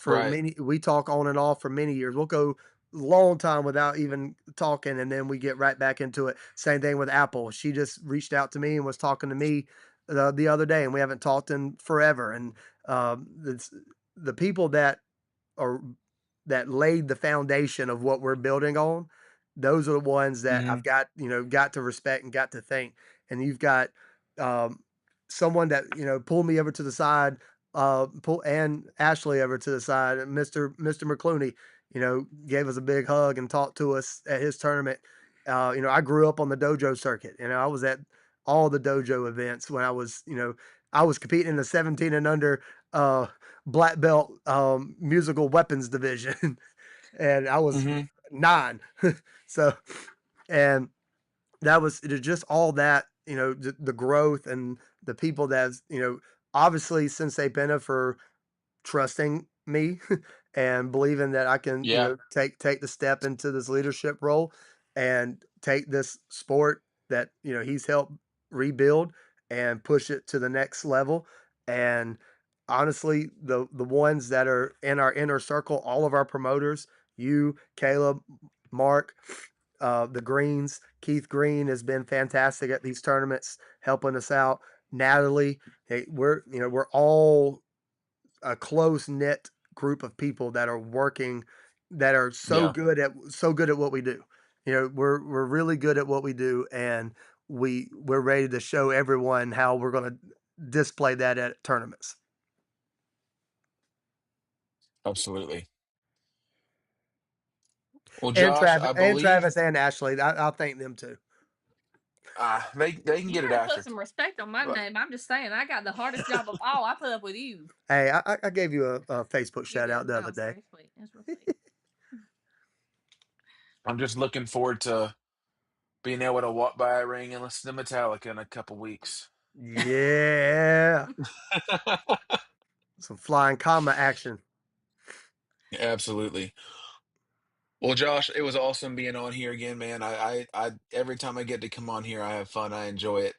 Right.
we talk on and off for many years. We'll go long time without even talking, and then we get right back into it. Same thing with Apple. She just reached out to me and was talking to me the other day, and we haven't talked in forever. And it's the people or that laid the foundation of what we're building on, those are the ones that
Hmm.
I've got to respect and got to thank. And you've got um, someone that pulled me over to the side, pull and Ashley over to the side, and Mr. McClooney, gave us a big hug and talked to us at his tournament. I grew up on the dojo circuit. I was at all the dojo events when I was competing in the 17 and under uh, black belt musical weapons division, and I was
Hmm.
9. So, and that was it, just all that the growth and the people that's obviously since they've been there for trusting me and believing that I can,
Yeah,
take the step into this leadership role and take this sport that, he's helped rebuild and push it to the next level. And honestly, the ones that are in our inner circle, all of our promoters, you, Caleb, Mark, the Greens, Keith Green has been fantastic at these tournaments, helping us out. Natalie, hey, we're all a close knit group of people that are working that are
yeah,
so good at what we do. We're really good at what we do, and we're ready to show everyone how we're going to display that at tournaments.
absolutely. Well,
And
Josh,
Travis
I
and
believe
Travis and Ashley, I'll thank them too.
they can
You
get it
better put
after.
some respect on my
But
name. I'm just saying, I got the hardest job of all. I put up with you.
Hey, I gave you a Facebook
You
shout out
did.
the
That
other
was
day.
very sweet. It was real sweet.
I'm just looking forward to being able to walk by a ring and listen to Metallica in a couple weeks.
Yeah, some flying comma action.
Absolutely. Well, Josh, it was awesome being on here again, man. Every time I get to come on here, I have fun. I enjoy it.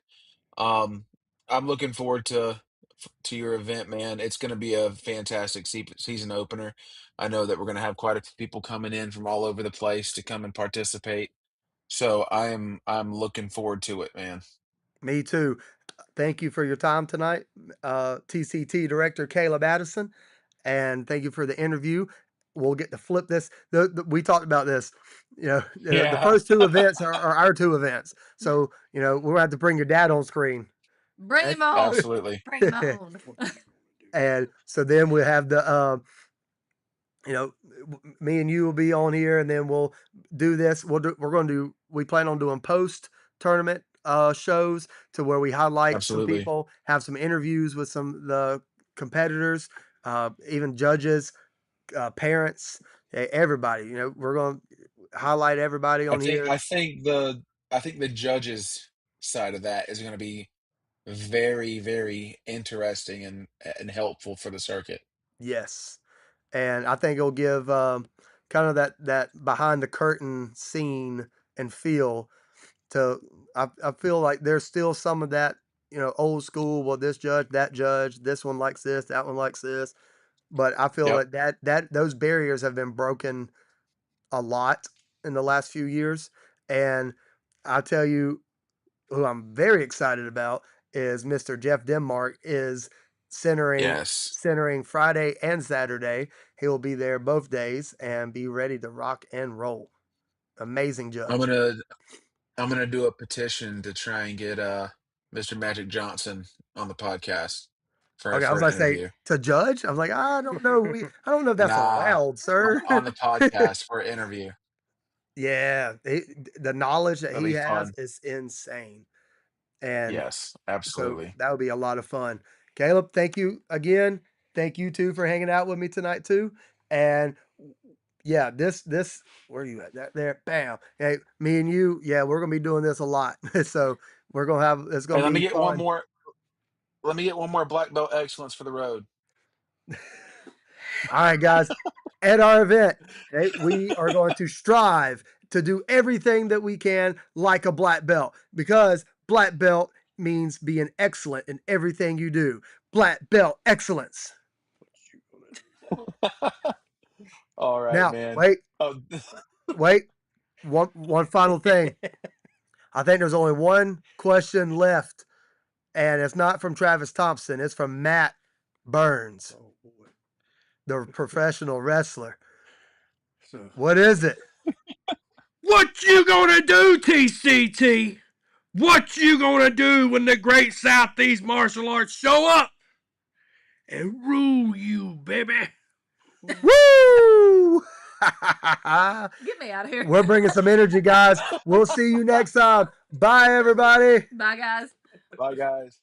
Um, I'm looking forward to your event, man. It's going to be a fantastic season opener. I know that we're going to have quite a few people coming in from all over the place to come and participate. So I'm looking forward to it, man.
Me too. Thank you for your time tonight, TCT Director Caleb Addison, and thank you for the interview. We'll get to flip this. We talked about this. The
Yeah,
first two events are our two events. So, we're gonna have to bring your dad on screen.
Bring
Eh?
him on.
absolutely.
Bring him on.
And so then we'll have you know, me and you will be on here, and then we'll do this. We plan on doing post tournament shows to where we highlight some
Absolutely.
people, have some interviews with some of the competitors, even judges, parents, everybody. We're going to highlight everybody
I
on
think
here.
I think the I think the judges side of that is going to be very, very interesting and helpful for the circuit.
Yes, and I think it'll give kind of that behind the curtain scene and feel to I feel like there's still some of that, old school, well, this judge, that judge, this one likes this, that one likes this. But I feel
Yep.
like that those barriers have been broken a lot in the last few years. And I tell you who I'm very excited about is Mr. Jeff Denmark is centering
Yes.
centering Friday and Saturday. He'll be there both days and be ready to rock and roll. Amazing
I'm
judge.
gonna I'm gonna do a petition to try and get Mr. Magic Johnson on the podcast.
Okay, I
for
was
an
gonna say
interview.
to judge. I was like, I don't know. I don't know if that's
Nah,
allowed, sir.
on the podcast for an interview.
Yeah, the knowledge that
That'll
he
be
has
fun.
is insane, and
Yes,
so
absolutely.
that would be a lot of fun. Caleb, thank you again. Thank you too for hanging out with me tonight too. And yeah, this where are you at? There, bam. Hey, me and you, yeah, we're gonna be doing this a lot. So we're gonna have it's
Hey,
gonna be fun.
let me get one more black belt excellence for the road.
All right, guys. At our event, okay, we are going to strive to do everything that we can like a black belt because black belt means being excellent in everything you do. Black belt excellence.
All right,
Now,
man.
wait,
Oh,
wait. One final thing. I think there's only one question left, and it's not from Travis Thompson. It's from Matt Burns, the professional wrestler. What is it?
What you gonna do, TCT? What you gonna do when the Great Southeast Martial Arts show up and rule you, baby?
Woo!
Get me out of here.
We're bringing some energy, guys. We'll see you next time. Bye, everybody.
Bye, guys.
bye, guys.